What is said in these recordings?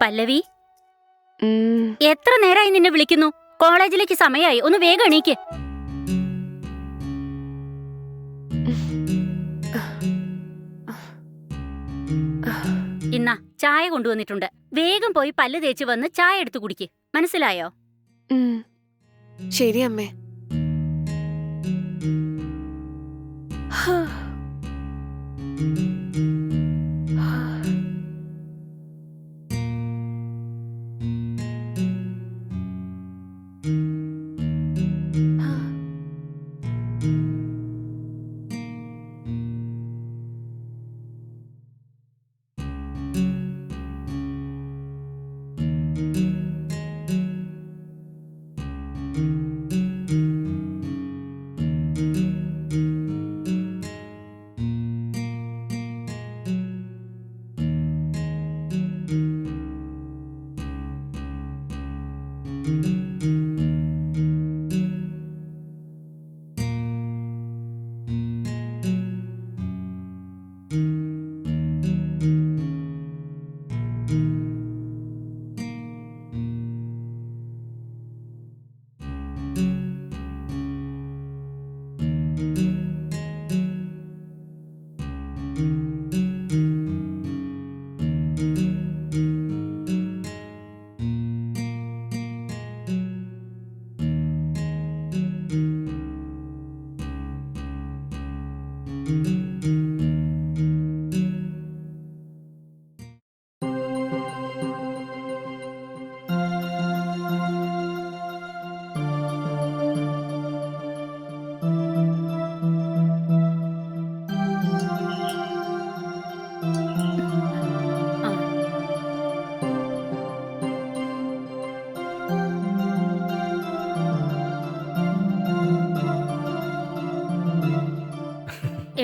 പല്ലവി, എത്ര നേരമായി നിന്നെ വിളിക്കുന്നു? കോളേജിലേക്ക് സമയമായി, ഒന്ന് വേഗം എണീക്ക്. ഇന്നാ ചായ കൊണ്ടുവന്നിട്ടുണ്ട്. വേഗം പോയി പല്ല് തേച്ച് വന്ന് ചായ എടുത്തു കുടിക്ക്. മനസ്സിലായോ? ശരി അമ്മേ.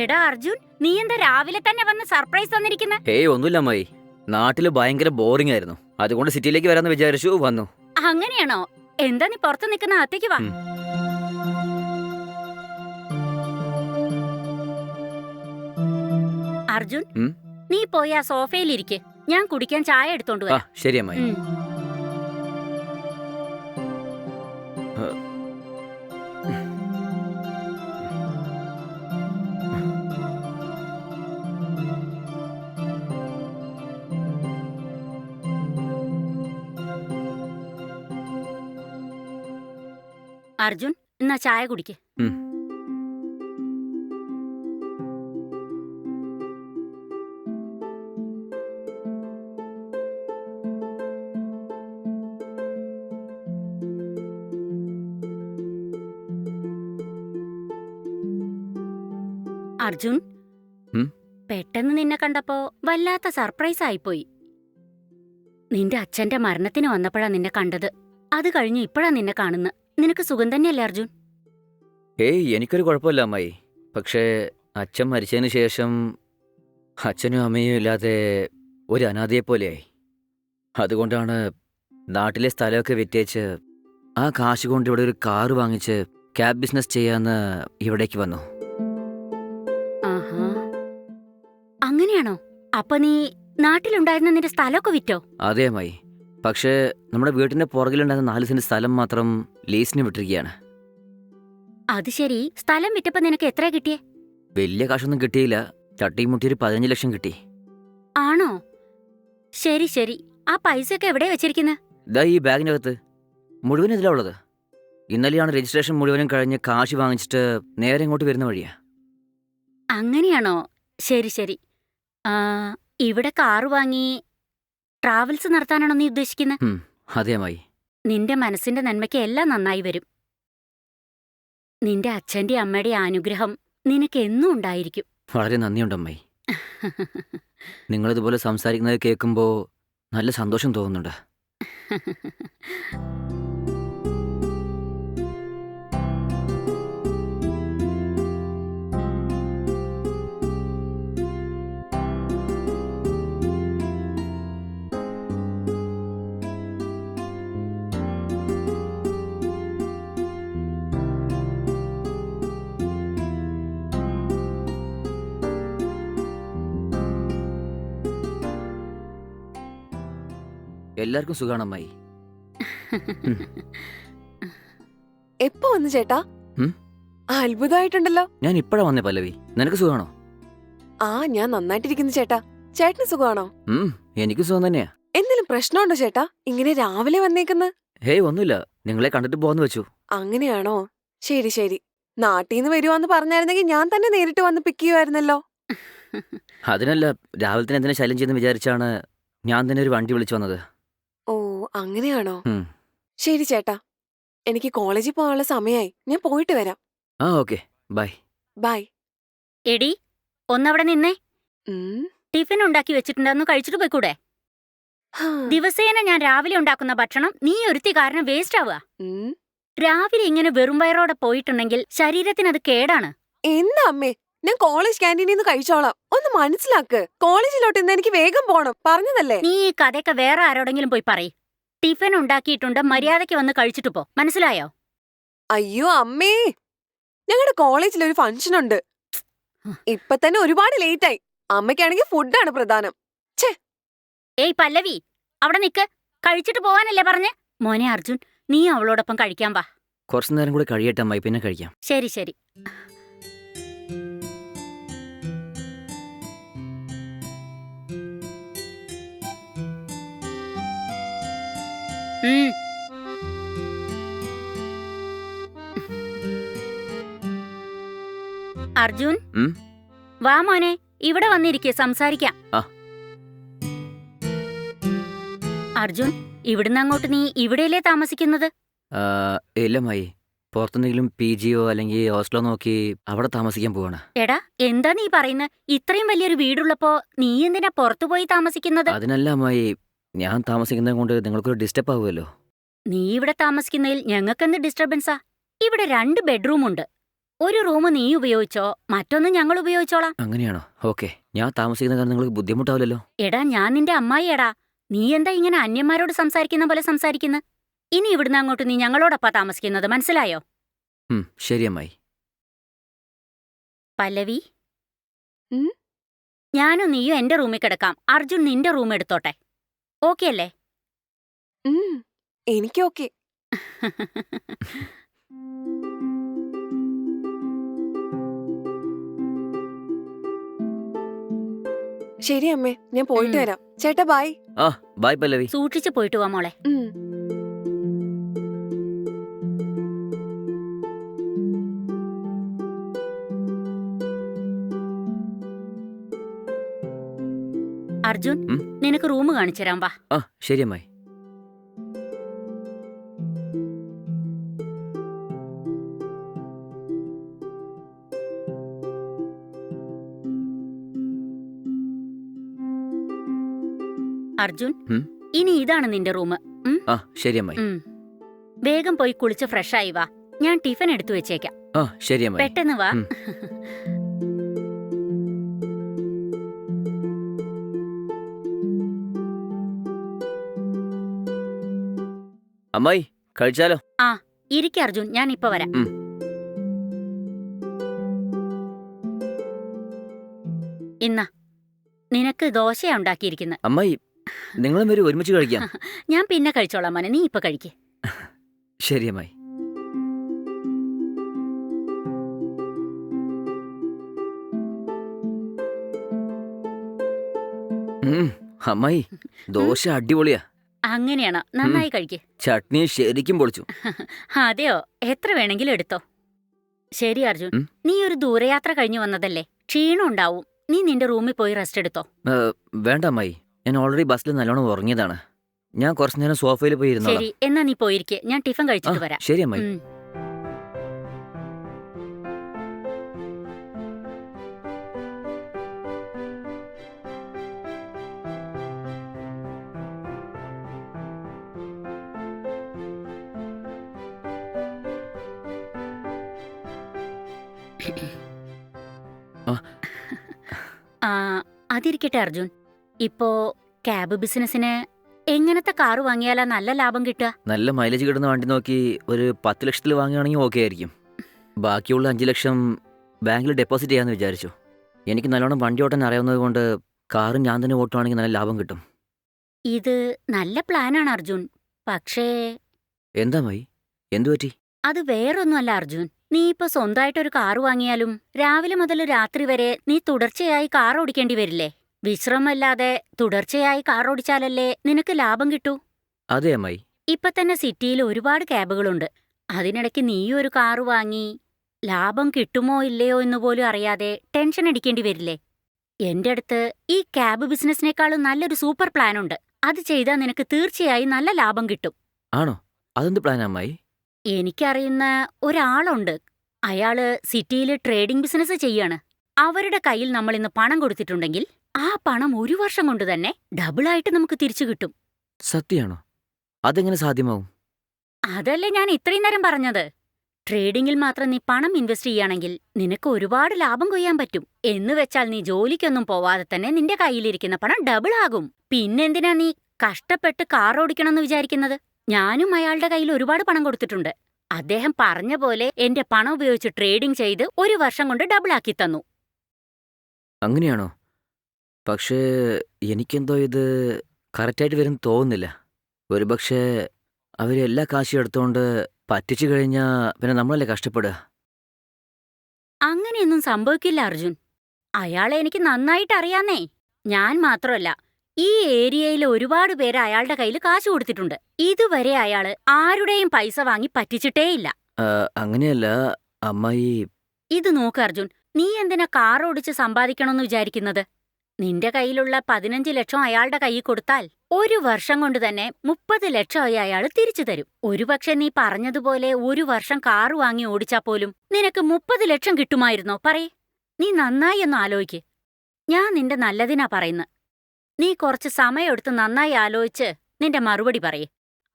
എടാ അർജുൻ, നീ എന്താ രാവിലെ തന്നെ വന്ന് സർപ്രൈസ് തന്നിരിക്കുന്നെ? ഏയ് ഒന്നുമില്ല അമ്മായി, നാട്ടില് ഭയങ്കര ബോറിംഗ് ആയിരുന്നു. അതുകൊണ്ട് സിറ്റിയിലേക്ക് വരാന്ന് വിചാരിച്ചു, വന്നു. അങ്ങനെയാണോ? എന്താ നീ പുറത്ത് നിൽക്കുന്ന? അകത്തേക്ക് വാ. അർജുൻ, നീ പോയി ആ സോഫയിലിരിക്കെ, ഞാൻ കുടിക്കാൻ ചായ എടുത്തോണ്ട് വരാം. ശരി അമ്മായി. അർജുൻ, എന്നാ ചായ കുടിക്ക്. അർജുൻ, പെട്ടെന്ന് നിന്നെ കണ്ടപ്പോ വല്ലാത്ത സർപ്രൈസ് ആയിപ്പോയി. നിന്റെ അച്ഛന്റെ മരണത്തിന് വന്നപ്പോഴാ നിന്നെ കണ്ടത്. അത് കഴിഞ്ഞ് ഇപ്പോഴാ നിന്നെ കാണുന്നത്. നിനക്ക് സുഖം തന്നെയല്ലേ അർജുൻ? ഏയ് എനിക്കൊരു കുഴപ്പമില്ല അമ്മായി. പക്ഷേ അച്ഛൻ മരിച്ചതിന് ശേഷം അച്ഛനും അമ്മയും ഇല്ലാതെ ഒരു അനാഥയെപ്പോലെയായി. അതുകൊണ്ടാണ് നാട്ടിലെ സ്ഥലമൊക്കെ വിറ്റേച്ച് ആ കാശ് കൊണ്ട് ഇവിടെ ഒരു കാറ് വാങ്ങിച്ച് ക്യാബ് ബിസിനസ് ചെയ്യാന്ന് ഇവിടേക്ക് വന്നു. അങ്ങനെയാണോ? അപ്പൊ നീ നാട്ടിലുണ്ടായിരുന്ന നിന്റെ സ്ഥലമൊക്കെ വിറ്റോ? അതെ അമ്മായി. പക്ഷേ നമ്മുടെ വീട്ടിന്റെ പുറകിലുണ്ടായിരുന്ന 4 സെന്റ് സ്ഥലം മാത്രം ലീസിന് വിട്ടിരിക്കുകയാണ്. അത് ശരി. സ്ഥലം വിറ്റപ്പോ നിനക്ക് എത്ര കിട്ടിയേ? വലിയ കാശൊന്നും കിട്ടിയില്ല. തട്ടിമുട്ടി ഒരു 15 ലക്ഷം കിട്ടി. ആണോ? ശരി ശരി. ആ പൈസയൊക്കെ എവിടെ വെച്ചിരിക്കുന്നത്? ഇതാ ഈ ബാഗിനകത്ത്. മുഴുവൻ ഇതിലാ ഉള്ളത്. ഇന്നലെയാണ് രജിസ്ട്രേഷൻ മുഴുവനും കഴിഞ്ഞ് കാശ് വാങ്ങിച്ചിട്ട് നേരെ ഇങ്ങോട്ട് വരുന്ന വഴിയാ. അങ്ങനെയാണോ? ശരി ശരി. ഇവിടെ കാറ് വാങ്ങി ട്രാവൽസ് നടത്താനാണോ നീ ഉദ്ദേശിക്കുന്നത്? അതെ അമ്മായി. നിന്റെ മനസ്സിന്റെ നന്മയ്ക്ക് എല്ലാം നന്നായി വരും. നിന്റെ അച്ഛന്റെ അമ്മയുടെ അനുഗ്രഹം നിനക്ക് എന്നും ഉണ്ടായിരിക്കും. വളരെ നന്ദിയുണ്ട് അമ്മായി. നിങ്ങളിതുപോലെ സംസാരിക്കുന്നത് കേൾക്കുമ്പോൾ നല്ല സന്തോഷം തോന്നുന്നുണ്ട്. എല്ലാവർക്കും സുഖാണ് അമ്മായി. എപ്പോ വന്നു ചേട്ടാ? ഉം? അത്ഭുതമായിട്ടുണ്ടല്ലോ. ഞാൻ ഇപ്പഴാ വന്നേ പല്ലവി. നിനക്ക് സുഖാണോ? ആ, ഞാൻ നന്നായിട്ടിരിക്കുന്നു ചേട്ടാ. ചേട്ടന് സുഖമാണോ? എനിക്ക് സുഖം തന്നെയാ. എന്തെങ്കിലും പ്രശ്നമുണ്ടോ ചേട്ടാ ഇങ്ങനെ രാവിലെ വന്നേക്കുന്ന്? ഹേയ് ഒന്നുമില്ല, നിങ്ങളെ കണ്ടിട്ട് പോവാന്ന് വെച്ചു. അങ്ങനെയാണോ? ശരി ശരി. നാട്ടീന്ന് വരുവാന്ന് പറഞ്ഞായിരുന്നെങ്കിൽ ഞാൻ തന്നെ നേരിട്ട് വന്ന് പിക്ക് ചെയ്യുമായിരുന്നല്ലോ. അതിനല്ല, രാവിലെ തന്നെ എന്തിനാ ശല്യം ചെയ്യുന്ന വിചാരിച്ചാണ് ഞാൻ തന്നെ ഒരു വണ്ടി വിളിച്ചു വന്നത്. ഓ, അങ്ങനെയാണോ? ഉം. ശരി ചേട്ടാ, എനിക്ക് കോളേജിൽ പോകാനുള്ള സമയമായി. ഞാൻ പോയിട്ട് വരാം. ആ ഓക്കെ, ബൈ. ബൈ. എടി, ഒന്നവിടെ നിന്നേ. ഉം. ടിഫിൻ ഉണ്ടാക്കി വെച്ചിട്ടുണ്ടെന്ന് കഴിച്ചിട്ട് പോയിക്കൂടെ? ഹാ. ദിവസേന ഞാൻ രാവിലെ ഉണ്ടാക്കുന്ന ഭക്ഷണം നീ ഒരുത്തി കാരണം വേസ്റ്റ് ആവുക. ഉം. രാവിലെ ഇങ്ങനെ വെറും വയറോടെ പോയിട്ടുണ്ടെങ്കിൽ ശരീരത്തിന് അത് കേടാണ്. എന്താ അമ്മേ, ഞാൻ കോളേജ് ക്യാൻറ്റീനിൽ നിന്ന് കഴിച്ചോളാം. ഒന്ന് മനസ്സിലാക്ക്. കോളേജിലോട്ട് ഇന്ന് എനിക്ക് വേഗം പോണം, പറഞ്ഞതല്ലേ. നീ ഈ കഥയൊക്കെ വേറെ ആരോടെങ്കിലും പോയി പറയ്. ടിഫിൻ ഉണ്ടാക്കിയിട്ടുണ്ട്, മര്യാദയ്ക്ക് വന്ന് കഴിച്ചിട്ട് പോ. മനസ്സിലായോ? അയ്യോ അമ്മേ, ഞങ്ങളുടെ കോളേജിൽ ഒരു ഫംഗ്ഷൻ ഉണ്ട്. ഇപ്പൊ തന്നെ ഒരുപാട് ലേറ്റ് ആയി. അമ്മയ്ക്കാണെങ്കിൽ ഫുഡാണ് പ്രധാനം. ഏയ് പല്ലവി, അവിടെ നിക്ക്. കഴിച്ചിട്ട് പോവാനല്ലേ പറഞ്ഞേ? മോനെ അർജുൻ, നീ അവളോടൊപ്പം കഴിക്കാൻ വാ. കുറച്ചു നേരം കൂടെ കഴിയട്ടെ അമ്മായി, പിന്നെ കഴിക്കാം. ശരി ശരി. ഉം. അർജുൻ, ഉം? വാ മോനെ, ഇവിടെ വന്നിരിക്കെ സംസാരിക്കാം. ആ. അർജുൻ, ഇവിടുന്ന് അങ്ങോട്ട് നീ ഇവിടെയല്ലേ താമസിക്കുന്നത്? ആ, ഇല്ല അമ്മായി, പുറത്തെന്തെങ്കിലും PGയോ അല്ലെങ്കിൽ ഹോസ്റ്റലോ നോക്കി അവിടെ താമസിക്കാൻ പോവാണ്. എടാ, എന്താ നീ പറയുന്നത്? ഇത്രയും വലിയൊരു വീടുള്ളപ്പോ നീ എന്തിനാ പുറത്തുപോയി താമസിക്കുന്നത്? അതിനല്ല അമ്മായി, ഞാൻ താമസിക്കുന്നത് കൊണ്ട് നിങ്ങൾക്കൊരു ഡിസ്റ്റർബ് ആവുമല്ലോ. നീ ഇവിടെ താമസിക്കുന്നതിൽ ഞങ്ങൾക്കെന്ത് ഡിസ്റ്റർബൻസാ? ഇവിടെ 2 ബെഡ്റൂം ഉണ്ട്. ഒരു റൂം നീ ഉപയോഗിച്ചോ, മറ്റൊന്ന് ഞങ്ങൾ ഉപയോഗിച്ചോളാം. അങ്ങനെയാണോ? ഓക്കെ, ഞാൻ താമസിക്കുന്ന കാരണം നിങ്ങൾക്ക് ബുദ്ധിമുട്ടാവില്ലല്ലോ. എടാ, ഞാൻ നിന്റെ അമ്മായി. എടാ, നീ എന്താ ഇങ്ങനെ അന്യന്മാരോട് സംസാരിക്കുന്ന പോലെ സംസാരിക്കുന്നത്? ഇനി ഇവിടുന്ന് അങ്ങോട്ട് നീ ഞങ്ങളോടൊപ്പാ താമസിക്കുന്നത്, മനസ്സിലായോ? ശരി അമ്മായി. പല്ലവി, ഉം? ഞാനും നീയും എന്റെ റൂമിൽ കിടക്കാം. അർജുൻ നിന്റെ റൂം എടുത്തോട്ടെ. ഓക്കെ അല്ലേ? എനിക്ക് ഓക്കെ. ശരി അമ്മേ, ഞാൻ പോയിട്ട് വരാം. ചേട്ടാ ബൈ. ആ, ബൈ പല്ലവി. സൂക്ഷിച്ചു പോയിട്ട് വാ മോളെ. അർജുൻ, നിനക്ക് റൂം കാണിച്ചു തരാം, വാ. ആ ശരി അമ്മായി. അർജുൻ, ഇനി ഇതാണ് നിന്റെ റൂം. ആ ശരി അമ്മായി. വേഗം പോയി കുളിച്ച് ഫ്രഷായി വാ. ഞാൻ ടിഫിൻ എടുത്തു വെച്ചേക്കാം. ആ ശരി അമ്മായി. പെട്ടെന്ന് വാ. അമ്മായി, കഴിച്ചാലോ? ആ, ഇരിക്ക അർജുൻ, ഞാൻ ഇപ്പൊ വരാം. ഇന്ന നിനക്ക് ദോശയാ ഉണ്ടാക്കിയിരിക്കുന്നത്. അമ്മായി, നിങ്ങളും വരും, ഒരുമിച്ച് കഴിക്കാം. ഞാൻ പിന്നെ കഴിച്ചോളാം മോനെ, നീ ഇപ്പൊ കഴിക്ക്. ശരി അമ്മായി. അമ്മായി, ദോശ അടിപൊളിയാ. അങ്ങനെയാണോ? നന്നായി കഴിക്ക്. ചട്നി ശരിക്കും പൊളിച്ചു. അതെയോ? എത്ര വേണമെങ്കിലും എടുത്തോ. ശരി അർജുൻ, നീ ഒരു ദൂരയാത്ര കഴിഞ്ഞു വന്നതല്ലേ, ക്ഷീണം ഉണ്ടാവും. നീ നിന്റെ റൂമിൽ പോയി റെസ്റ്റ് എടുത്തോ. വേണ്ട അമ്മായി, ഞാൻ ഓൾറെഡി ബസ്സിൽ നല്ലോണം ഉറങ്ങിയതാണ്. ഞാൻ കുറച്ചു നേരം സോഫയിൽ പോയി ഇരുന്നു. ശരി, എന്നാ നീ പോയിരിക്കെ, ഞാൻ ടിഫിൻ കഴിച്ചിട്ട് വരാം. ശരി അമ്മായി. അതിരിക്കട്ടെ അർജുൻ, ഇപ്പോ ക്യാബ് ബിസിനസിന് എങ്ങനത്തെ കാറ് വാങ്ങിയാലാ നല്ല ലാഭം കിട്ടുക? നല്ല മൈലേജ് കിട്ടുന്ന വണ്ടി നോക്കി ഒരു 10 ലക്ഷത്തിൽ വാങ്ങുകയാണെങ്കിൽ ഓക്കെ ആയിരിക്കും. ബാക്കിയുള്ള 5 ലക്ഷം ബാങ്കിൽ ഡെപ്പോസിറ്റ് ചെയ്യാമെന്ന് വിചാരിച്ചു. എനിക്ക് നല്ലോണം വണ്ടി ഓട്ടാൻ അറിയാവുന്നത് കൊണ്ട് കാറും ഞാൻ തന്നെ ഓട്ടുവാണെങ്കിൽ നല്ല ലാഭം കിട്ടും. ഇത് നല്ല പ്ലാനാണ് അർജുൻ. പക്ഷേ എന്താ അമ്മായി? എന്തു പറ്റി? അത് വേറൊന്നുമല്ല അർജുൻ. നീ ഇപ്പൊ സ്വന്തമായിട്ടൊരു കാറ് വാങ്ങിയാലും രാവിലെ മുതൽ രാത്രി വരെ നീ തുടർച്ചയായി കാർ ഓടിക്കേണ്ടി വരില്ലേ? വിശ്രമമില്ലാതെ തുടർച്ചയായി കാർ ഓടിച്ചാലല്ലേ നിനക്ക് ലാഭം കിട്ടൂ. അതെ അമ്മായി. ഇപ്പൊ തന്നെ സിറ്റിയിൽ ഒരുപാട് ക്യാബുകളുണ്ട്. അതിനിടയ്ക്ക് നീയും ഒരു കാറ് വാങ്ങി ലാഭം കിട്ടുമോ ഇല്ലയോ എന്ന് പോലും അറിയാതെ ടെൻഷൻ അടിക്കേണ്ടി വരില്ലേ? എന്റെ അടുത്ത് ഈ ക്യാബ് ബിസിനസിനേക്കാളും നല്ലൊരു സൂപ്പർ പ്ലാനുണ്ട്. അത് ചെയ്താൽ നിനക്ക് തീർച്ചയായും നല്ല ലാഭം കിട്ടും. ആണോ? അതെന്ത് പ്ലാനാ അമ്മായി? എനിക്കറിയുന്ന ഒരാളുണ്ട്. അയാള് സിറ്റിയിൽ ട്രേഡിംഗ് ബിസിനസ് ചെയ്യാണ്. അവരുടെ കയ്യിൽ നമ്മൾ ഇന്ന് പണം കൊടുത്തിട്ടുണ്ടെങ്കിൽ ആ പണം 1 വർഷം കൊണ്ട് തന്നെ ഡബിളായിട്ട് നമുക്ക് തിരിച്ചു കിട്ടും. സത്യാണോ? അതെങ്ങനെ സാധ്യമാവും? അതല്ലേ ഞാൻ ഇത്രയും നേരം പറഞ്ഞത്. ട്രേഡിംഗിൽ മാത്രം നീ പണം ഇൻവെസ്റ്റ് ചെയ്യുകയാണെങ്കിൽ നിനക്ക് ഒരുപാട് ലാഭം കൊയ്യാൻ പറ്റും. എന്ന് വെച്ചാൽ നീ ജോലിക്കൊന്നും പോവാതെ തന്നെ നിന്റെ കയ്യിലിരിക്കുന്ന പണം ഡബിൾ ആകും. പിന്നെന്തിനാ നീ കഷ്ടപ്പെട്ട് കാർ ഓടിക്കണമെന്ന് വിചാരിക്കുന്നത്? ഞാനും അയാളുടെ കയ്യിൽ ഒരുപാട് പണം കൊടുത്തിട്ടുണ്ട്. അദ്ദേഹം പറഞ്ഞ പോലെ എന്റെ പണം ഉപയോഗിച്ച് ട്രേഡിംഗ് ചെയ്ത് 1 വർഷം കൊണ്ട് ഡബിളാക്കി തന്നു. അങ്ങനെയാണോ? പക്ഷേ എനിക്കെന്തോ ഇത് കറക്റ്റായിട്ട് വരും തോന്നുന്നില്ല. ഒരുപക്ഷെ അവരെല്ലാ കാശും എടുത്തോണ്ട് പറ്റിച്ചു കഴിഞ്ഞാ പിന്നെ നമ്മളല്ലേ കഷ്ടപ്പെടുക. അങ്ങനെയൊന്നും സംഭവിക്കില്ല അർജുൻ. അയാളെ എനിക്ക് നന്നായിട്ട് അറിയാന്നേ. ഞാൻ മാത്രമല്ല, ഈ ഏരിയയിൽ ഒരുപാട് പേര് അയാളുടെ കയ്യിൽ കാശ് കൊടുത്തിട്ടുണ്ട്. ഇതുവരെ അയാള് ആരുടെയും പൈസ വാങ്ങി പറ്റിച്ചിട്ടേയില്ല. അങ്ങനെയല്ല അമ്മായി. ഇത് നോക്ക് അർജുൻ, നീ എന്തിനാ കാർ ഓടിച്ച് സമ്പാദിക്കണമെന്ന് വിചാരിക്കുന്നത്? നിന്റെ കയ്യിലുള്ള 15 ലക്ഷം അയാളുടെ കയ്യിൽ കൊടുത്താൽ 1 വർഷം കൊണ്ട് തന്നെ 30 ലക്ഷമായി അയാൾ തിരിച്ചു തരും. ഒരുപക്ഷെ നീ പറഞ്ഞതുപോലെ 1 വർഷം കാറ് വാങ്ങി ഓടിച്ചാ പോലും നിനക്ക് 30 ലക്ഷം കിട്ടുമായിരുന്നോ? പറയേ. നീ നന്നായി ഒന്ന് ആലോചിക്ക്. ഞാൻ നിന്റെ നല്ലതിനാ പറയുന്നത്. നീ കുറച്ച് സമയമെടുത്ത് നന്നായി ആലോചിച്ച് നിന്റെ മറുപടി പറയേ.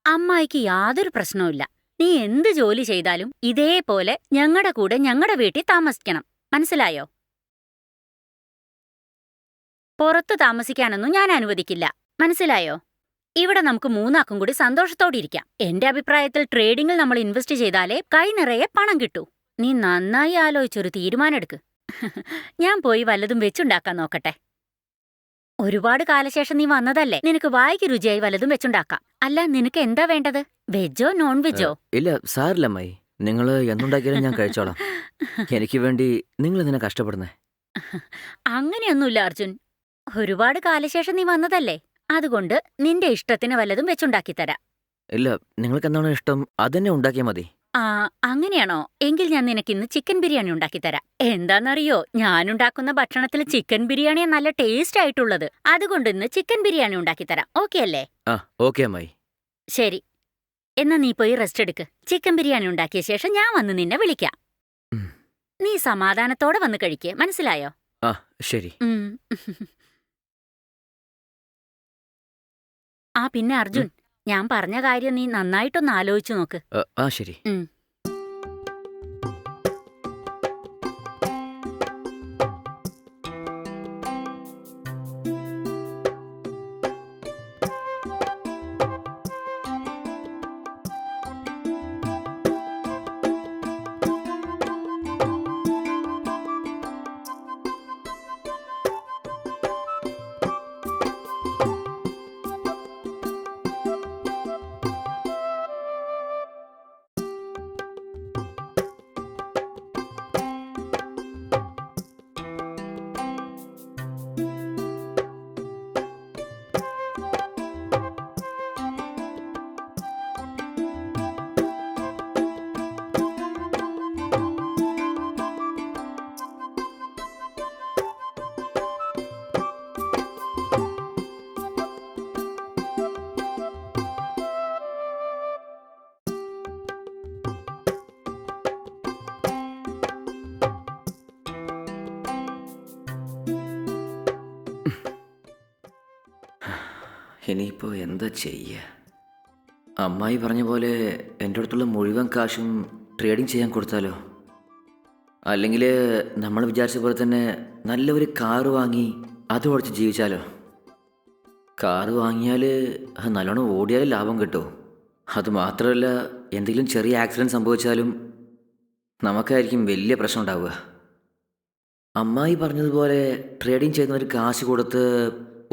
അമ്മായിക്ക് യാതൊരു പ്രശ്നവുമില്ല. നീ എന്ത് ജോലി ചെയ്താലും ഇതേപോലെ ഞങ്ങളുടെ കൂടെ ഞങ്ങളുടെ വീട്ടിൽ താമസിക്കണം. മനസ്സിലായോ? പുറത്തു താമസിക്കാനൊന്നും ഞാൻ അനുവദിക്കില്ല. മനസ്സിലായോ? ഇവിടെ നമുക്ക് 3 ആക്കും കൂടി സന്തോഷത്തോടെ ഇരിക്കാം. എന്റെ അഭിപ്രായത്തിൽ ട്രേഡിംഗിൽ നമ്മൾ ഇൻവെസ്റ്റ് ചെയ്താലേ കൈ നിറയെ പണം കിട്ടൂ. നീ നന്നായി ആലോചിച്ചൊരു തീരുമാനമെടുക്ക്. ഞാൻ പോയി വല്ലതും വെച്ചുണ്ടാക്കാൻ നോക്കട്ടെ. ഒരുപാട് കാലശേഷം നീ വന്നതല്ലേ, നിനക്ക് വായിക്ക് രുചിയായി വല്ലതും വെച്ചുണ്ടാക്കാം. അല്ല, നിനക്ക് എന്താ വേണ്ടത്? വെജോ നോൺ വെജോ? ഇല്ല സാരില്ല അമ്മായി. നിങ്ങൾ എന്തുണ്ടാക്കിയാലും ഞാൻ കഴിച്ചോളാം. എനിക്ക് വേണ്ടി നിങ്ങൾ എന്തിനാ കഷ്ടപ്പെടുന്നേ? അങ്ങനെയൊന്നുമില്ല അർജുൻ. ഒരുപാട് കാലശേഷം നീ വന്നതല്ലേ, അതുകൊണ്ട് നിന്റെ ഇഷ്ടത്തിന് വല്ലതും വെച്ചുണ്ടാക്കിത്തരാം. ഇല്ല, നിങ്ങൾക്ക് എന്താണോ ഇഷ്ടം അതന്നെ ഉണ്ടാക്കിയാൽ മതി. ആ, അങ്ങനെയാണോ? എങ്കിൽ ഞാൻ നിനക്കിന്ന് ചിക്കൻ ബിരിയാണി ഉണ്ടാക്കിത്തരാം. എന്താന്നറിയോ, ഞാനുണ്ടാക്കുന്ന ഭക്ഷണത്തിൽ ചിക്കൻ ബിരിയാണിയാ നല്ല ടേസ്റ്റ് ആയിട്ടുള്ളത്. അതുകൊണ്ട് ഇന്ന് ചിക്കൻ ബിരിയാണി ഉണ്ടാക്കിത്തരാം. ഓക്കെ അല്ലേ? ആ ഓക്കെ അമ്മായി. ശരി, എന്നാ നീ പോയി റെസ്റ്റ് എടുക്ക്. ചിക്കൻ ബിരിയാണി ഉണ്ടാക്കിയ ശേഷം ഞാൻ വന്ന് നിന്നെ വിളിക്കാം. ഉം. നീ സമാധാനത്തോടെ വന്ന് കഴിക്കേ. മനസ്സിലായോ? ആ ശരി. ഉം. ആ പിന്നെ അർജുൻ, ഞാൻ പറഞ്ഞ കാര്യം നീ നന്നായിട്ടൊന്ന് ആലോചിച്ചു നോക്ക്. ആ ശരി. ഇനിയിപ്പോ എന്താ ചെയ്യ? അമ്മായി പറഞ്ഞ പോലെ എൻ്റെ അടുത്തുള്ള മുഴുവൻ കാശും ട്രേഡിംഗ് ചെയ്യാൻ കൊടുത്താലോ? അല്ലെങ്കിൽ നമ്മൾ വിചാരിച്ച പോലെ തന്നെ നല്ലൊരു കാറ് വാങ്ങി അത് ഓടിച്ച് ജീവിച്ചാലോ? കാറ് വാങ്ങിയാൽ അത് നല്ലോണം ഓടിയാൽ ലാഭം കിട്ടുമോ? അതുമാത്രമല്ല, എന്തെങ്കിലും ചെറിയ ആക്സിഡൻറ്റ് സംഭവിച്ചാലും നമുക്കായിരിക്കും വലിയ പ്രശ്നം ഉണ്ടാവുക. അമ്മായി പറഞ്ഞതുപോലെ ട്രേഡിംഗ് ചെയ്യുന്നവർ കാശ് കൊടുത്ത്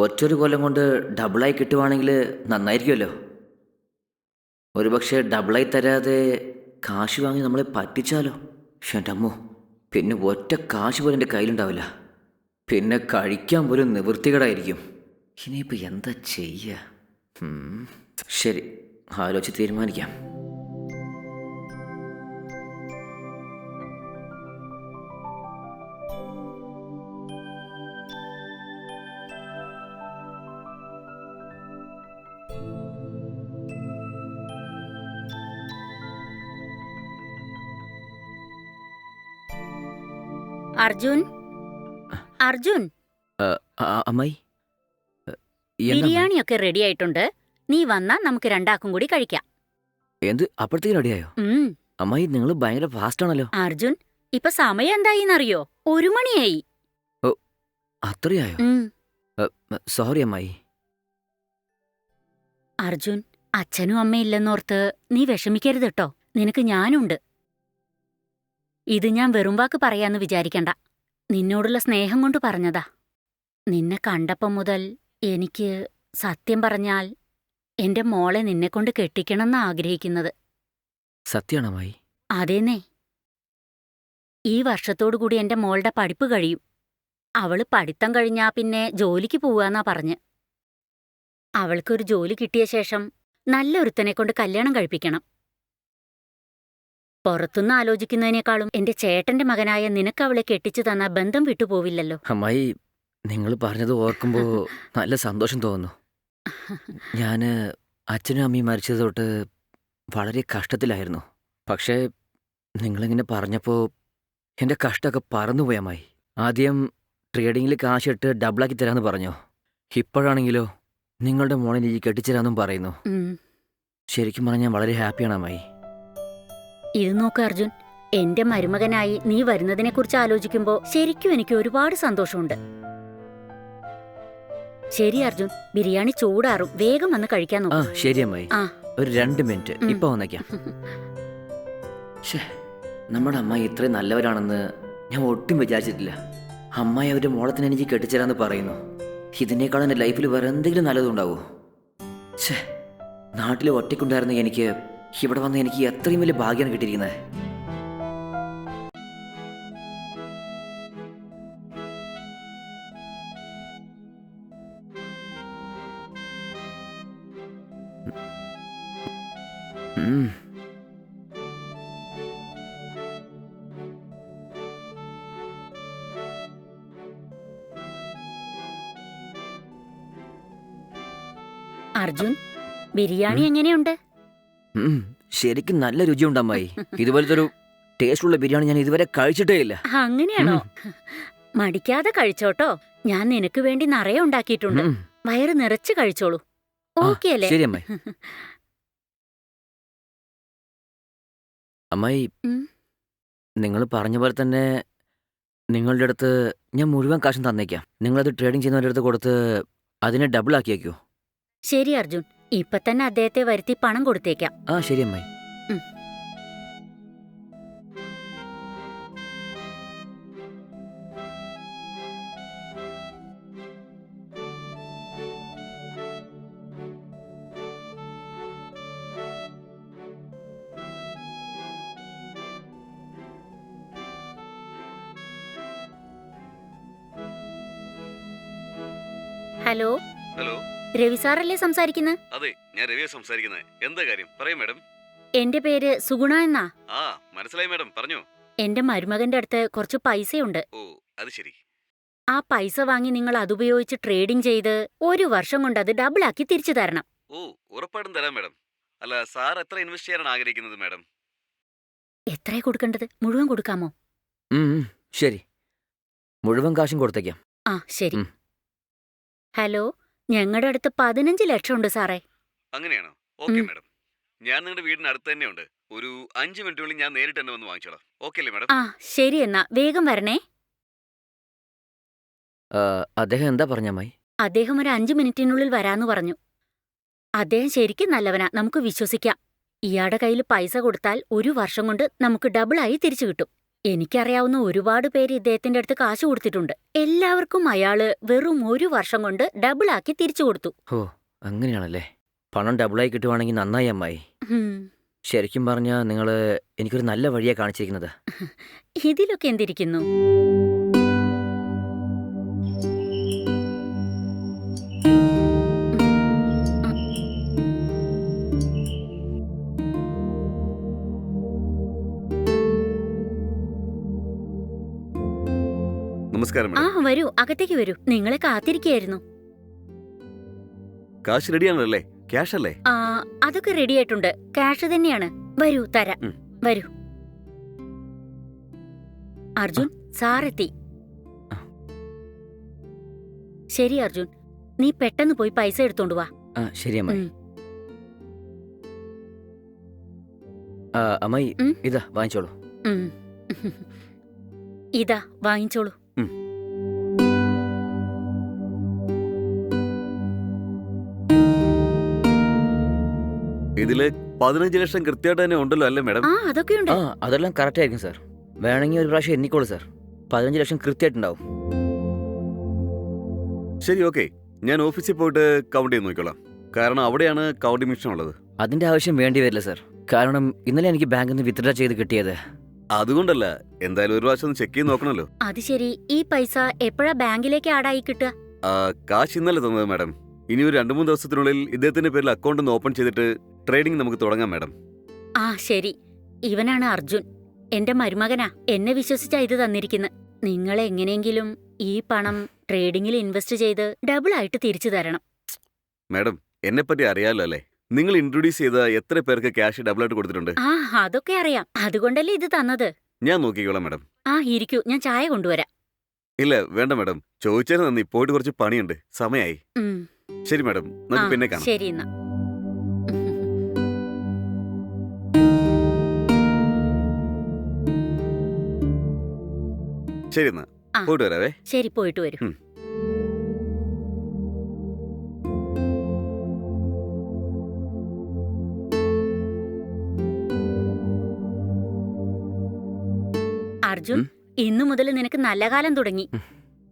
ഒറ്റൊരു കൊല്ലം കൊണ്ട് ഡബിളായി കിട്ടുവാണെങ്കിൽ നന്നായിരിക്കുമല്ലോ. ഒരുപക്ഷെ ഡബിളായി തരാതെ കാശ് വാങ്ങി നമ്മളെ പറ്റിച്ചാലോ? എൻ്റെ അമ്മോ, പിന്നെ ഒറ്റ കാശ് പോലും എൻ്റെ കയ്യിലുണ്ടാവില്ല. പിന്നെ കഴിക്കാൻ പോലും നിവൃത്തികേടായിരിക്കും. ഇനിയിപ്പോൾ എന്താ ചെയ്യുക? ശരി, ആലോചിച്ച് തീരുമാനിക്കാം. അർജുൻ, അർജുൻ, അമ്മായി, ബിരിയാണിയൊക്കെ റെഡി ആയിട്ടുണ്ട്. നീ വന്നാ നമുക്ക് രണ്ടാക്കും കൂടി കഴിക്കാം. എന്ത് അപ്പോഴത്തേക്ക് റെഡിയായോ? അമ്മായി, നിങ്ങൾ ഭയങ്കര ഫാസ്റ്റ് ആണല്ലോ. അർജുൻ, ഇപ്പൊ സമയം എന്തായിന്നറിയോ? 1 മണിയായി. അത്രയായോ? സോറി അമ്മായി. അർജുൻ, അച്ഛനും അമ്മയില്ലെന്നോർത്ത് നീ വിഷമിക്കരുത് കേട്ടോ. നിനക്ക് ഞാനുണ്ട്. ഇത് ഞാൻ വെറും വാക്ക് പറയാന്ന് വിചാരിക്കണ്ട. നിന്നോടുള്ള സ്നേഹം കൊണ്ട് പറഞ്ഞതാ. നിന്നെ കണ്ടപ്പം മുതൽ എനിക്ക് സത്യം പറഞ്ഞാൽ എന്റെ മോളെ നിന്നെക്കൊണ്ട് കെട്ടിക്കണമെന്നാ ആഗ്രഹിക്കുന്നത്. സത്യമാണോ അമ്മായി? അതേന്നേ. ഈ വർഷത്തോടുകൂടി എന്റെ മോളുടെ പഠിപ്പ് കഴിയും. അവള് പഠിത്തം കഴിഞ്ഞാ പിന്നെ ജോലിക്ക് പോവാന്നാ പറഞ്ഞ്. അവൾക്കൊരു ജോലി കിട്ടിയ ശേഷം നല്ലൊരുത്തനെ കൊണ്ട് കല്യാണം കഴിപ്പിക്കണം. പുറത്തുനിന്ന് ആലോചിക്കുന്നതിനേക്കാളും എന്റെ ചേട്ടന്റെ മകനായ നിനക്ക് അവളെ കെട്ടിച്ചു തന്ന ബന്ധം വിട്ടുപോവില്ലല്ലോ. അമ്മായി, നിങ്ങൾ പറഞ്ഞത് ഓർക്കുമ്പോൾ നല്ല സന്തോഷം തോന്നുന്നു. ഞാൻ അച്ഛനും അമ്മയും മരിച്ചത് തൊട്ട് വളരെ കഷ്ടത്തിലായിരുന്നു. പക്ഷേ നിങ്ങളിങ്ങനെ പറഞ്ഞപ്പോൾ എൻ്റെ കഷ്ടമൊക്കെ പറന്നുപോയി അമ്മായി. ആദ്യം ട്രേഡിങ്ങിൽ കാശിട്ട് ഡബിളാക്കി തരാമെന്ന് പറഞ്ഞു. ഇപ്പോഴാണെങ്കിലോ നിങ്ങളുടെ മോളെ എനിക്ക് കെട്ടിച്ചേരാന്നും പറയുന്നു. ശരിക്കും പറഞ്ഞാൽ ഞാൻ വളരെ ഹാപ്പിയാണ് അമ്മായി. ഇത് നോക്ക് അർജുൻ, എന്റെ മരുമകനായി നീ വരുന്നതിനെക്കുറിച്ച് ആലോചിക്കുമ്പോ ശരിക്കും എനിക്ക് ഒരുപാട് സന്തോഷമുണ്ട്. ശരി അർജുൻ, ബിരിയാണി ചൂടാറും. വേഗം വന്ന് കഴിക്കാൻ നോക്ക്. ശരി അമ്മായി, ഒരു 2 മിനിറ്റ് ഇപ്പൊ വന്നേക്കാം. നമ്മുടെ അമ്മായി ഇത്രയും നല്ലവരാണെന്ന് ഞാൻ ഒട്ടും വിചാരിച്ചിട്ടില്ല. അമ്മായി അവരുടെ മോളത്തിന് എനിക്ക് കെട്ടിച്ചേരാന്ന് പറയുന്നു. ഇതിനേക്കാളും എൻ്റെ ലൈഫിൽ വേറെ എന്തെങ്കിലും നല്ലതുണ്ടാവോ? നാട്ടിൽ ഒറ്റയ്ക്കുണ്ടായിരുന്ന എനിക്ക് ഇവിടെ വന്ന് എനിക്ക് എത്രയും വലിയ ഭാഗ്യമാണ് കിട്ടിയിരിക്കുന്നത്. അർജുൻ, ബിരിയാണി എങ്ങനെയുണ്ട്? ശരിക്കും നല്ല രുചിയുണ്ട് അമ്മായി. ഇതുപോലത്തെ ഒരു ടേസ്റ്റുള്ള ബിരിയാണി ഞാൻ ഇതുവരെ കഴിച്ചിട്ടേ ഇല്ല. അങ്ങനെയാണോ? മടിക്കാതെ കഴിച്ചോട്ടോ. ഞാൻ നിനക്ക് വേണ്ടി നിറയെ ഉണ്ടാക്കിയിട്ടുണ്ട്. വയറ് നിറച്ച് കഴിച്ചോളൂ. ഓക്കെ അല്ലേ? ശരി അമ്മായി. അമ്മായി, നിങ്ങൾ പറഞ്ഞ പോലെ തന്നെ നിങ്ങളുടെ അടുത്ത് ഞാൻ മുഴുവൻ കാശും തന്നേക്കാം. നിങ്ങളത് ട്രേഡിംഗ് ചെയ്യുന്നവരുടെ അടുത്ത് കൊടുത്ത് അതിനെ ഡബിൾ ആക്കിയേക്കോ? ശരി അർജുൻ, ഇപ്പൊ തന്നെ അദ്ദേഹത്തെ വരുത്തി പണം കൊടുത്തേക്കാം. ശരി അമ്മായി. ഹലോ, ഹലോ, രവി സാറല്ലേ സംസാരിക്കുന്നത്? അതെ, ഞാൻ രവിയെ സംസാരിക്കുന്നത്. എന്താ കാര്യം? പറയൂ മാഡം. എന്റെ പേര് സുഗുണ എന്നാ. മനസ്സിലായി മാഡം, പറഞ്ഞോ. എന്റെ മരുമകന്റെ അടുത്ത് കുറച്ച് പൈസയുണ്ട്. ഓ, അത് ശരി. ആ പൈസ വാങ്ങി നിങ്ങൾ അതുപയോഗിച്ച് ട്രേഡിംഗ് ചെയ്ത് 1 വർഷം കൊണ്ട് അത് ഡബിളാക്കി തിരിച്ചു തരണം. ഓ, ഉറപ്പായിട്ടും തരാം മാഡം. അല്ല, സാർ എത്ര ഇൻവെസ്റ്റ് ചെയ്യാനാണ് ആഗ്രഹിക്കുന്നത് മാഡം? എത്രയാ കൊടുക്കേണ്ടത്? മുഴുവൻ കൊടുക്കാമോ? ശരി, മുഴുവൻ കാശും കൊടുത്തേക്കാം. ശരി. ഹലോ, ഞങ്ങളുടെ അടുത്ത് 15 ലക്ഷം ഉണ്ട് സാറേ. അങ്ങനെയാണോ? ഓക്കെ മാഡം, ഞാൻ നിങ്ങളുടെ വീടിന് അടുത്ത് തന്നെ ഉണ്ട്. ഒരു 5 മിനിറ്റുള്ളിൽ ഞാൻ നേരിട്ട് തന്നെ വന്ന് വാങ്ങിച്ചോളാം. ഓക്കെ അല്ലേ മാഡം? ശരി, എന്നാ വേഗം വരണേ. അദ്ദേഹം എന്താ പറഞ്ഞമ്മായി? അദ്ദേഹം ഒരു 5 മിനിറ്റിനുള്ളിൽ വരാന്ന് പറഞ്ഞു. അദ്ദേഹം ശരിക്കും നല്ലവനാ, നമുക്ക് വിശ്വസിക്കാം. ഇയാളുടെ കയ്യിൽ പൈസ കൊടുത്താൽ 1 വർഷം കൊണ്ട് നമുക്ക് ഡബിളായി തിരിച്ചു കിട്ടും. എനിക്കറിയാവുന്ന ഒരുപാട് പേര് ഇദ്ദേഹത്തിന്റെ അടുത്ത് കാശ് കൊടുത്തിട്ടുണ്ട്. എല്ലാവർക്കും അയാള് വെറും 1 വർഷം കൊണ്ട് ഡബിൾ ആക്കി തിരിച്ചു കൊടുത്തു. ഓ അങ്ങനെയാണല്ലേ. പണം ഡബിളായി കിട്ടുവാണെങ്കിൽ നന്നായി അമ്മായി. ഹും. ശരിക്കും പറഞ്ഞാൽ നിങ്ങൾ എനിക്കൊരു നല്ല വഴിയാ കാണിച്ചിരിക്കുന്നത്. ഇതിലൊക്കെ എന്തിരിക്കുന്നു? നമസ്കാരം ആ മേഡം. വരൂ, അകത്തേക്ക് വരൂ. നിങ്ങളെ കാത്തിരിക്കയായിരുന്നു. കാശ് റെഡിയാണല്ലേ? ക്യാഷ് അല്ലേ? ആ അതൊക്കെ റെഡി ആയിട്ടുണ്ട്. ക്യാഷ് തന്നെയാണ്. വരൂ, തരാം. ഉം. വരൂ. അർജുൻ, സാറെത്തി. ശരി അർജുൻ, നീ പെട്ടെന്ന് പോയി പൈസ എടുത്തോണ്ട് വാ. ആ ശരി അമ്മായി. ഉം. അമ്മായി ഉം. ഇതാ വാങ്ങിച്ചോളൂ. ഉം. ഇതാ വാങ്ങിച്ചോളൂ. ഇതില് 15 ലക്ഷം കൃത്യമായിട്ട് തന്നെ ഉണ്ടല്ലോ അല്ലേ മേഡം? ആ അതൊക്കെയുണ്ട്. ആ അതെല്ലാം കറക്റ്റ് ആയിരിക്കും സാർ. വേണമെങ്കിൽ ഒരു പ്രാവശ്യം എണ്ണിക്കോളൂ സാർ. 15 ലക്ഷം കൃത്യമായിട്ടുണ്ടാവും. ശരി, ഓക്കെ. ഞാൻ ഓഫീസിൽ പോയിട്ട് കൗണ്ട് ചെയ്ത് നോക്കിക്കോളാം. കാരണം അവിടെയാണ് കൗണ്ടിംഗ് മെഷീൻ ഉള്ളത്. അതിന്റെ ആവശ്യം വേണ്ടി വരില്ല സാർ. കാരണം ഇന്നലെ എനിക്ക് ബാങ്കിൽ നിന്ന് വിത്ഡ്രാ ചെയ്ത് കിട്ടിയത്. അതുകൊണ്ടല്ല, എന്തായാലും ഒരു പ്രാവശ്യം ഒന്ന് ചെക്ക് ചെയ്ത് നോക്കണല്ലോ. അത് ശരി, ഈ പൈസ എപ്പോഴാ ബാങ്കിലേക്ക് ആഡായി കിട്ടുക? കാശ് ഇന്നലെ തന്നത് മാഡം. ഇനി ഒരു 2-3 ദിവസത്തിനുള്ളിൽ ഇദ്ദേഹത്തിന്റെ പേരിൽ അക്കൗണ്ട് ഒന്ന് ഓപ്പൺ ചെയ്തിട്ട് ട്രേഡിംഗ് നമുക്ക് തുടങ്ങാം മാഡം. ആ ശരി, ഇവനാണ് അർജുൻ. എന്റെ മരുമകനാ. എന്നെ വിശ്വസിച്ചാ ഇത് തന്നിരിക്കുന്നത്. നിങ്ങൾ എങ്ങനെയെങ്കിലും ഈ പണം ട്രേഡിംഗിൽ ഇൻവെസ്റ്റ് ചെയ്ത് ഡബിൾ ആയിട്ട് തിരിച്ചു തരണം. മാഡം, എന്നെ പറ്റി അറിയാലോ അല്ലേ? നിങ്ങൾ ഇൻട്രൊഡ്യൂസ് ചെയ്ത എത്ര പേർക്ക് ക്യാഷ് ഡബിൾ ആയിട്ട് കൊടുത്തിട്ടുണ്ട്? ആ അതൊക്കെ അറിയാം. അതുകൊണ്ടല്ലേ ഇത് തന്നത്. ഞാൻ നോക്കിക്കോളാം മാഡം. ആ ഇരിക്കൂ, ഞാൻ ചായ കൊണ്ടുവരാം. ഇല്ല വേണ്ട മാഡം, ചോദിച്ചതിന് നന്ദി. പോയിട്ട് കുറച്ച് പണിയുണ്ട്, സമയായി. ഉം. ശരി മാഡം, ആ നമുക്ക് പിന്നെ കാണാം. ശരി എന്നാ. ശരി എന്നാ, ആ. പോയിട്ട് വരാവേ. ശരി, പോയിട്ട് വരൂ. ഉം. അർജുൻ, ഉം. ഇന്നു മുതൽ നിനക്ക് നല്ല കാലം തുടങ്ങി. ഉം.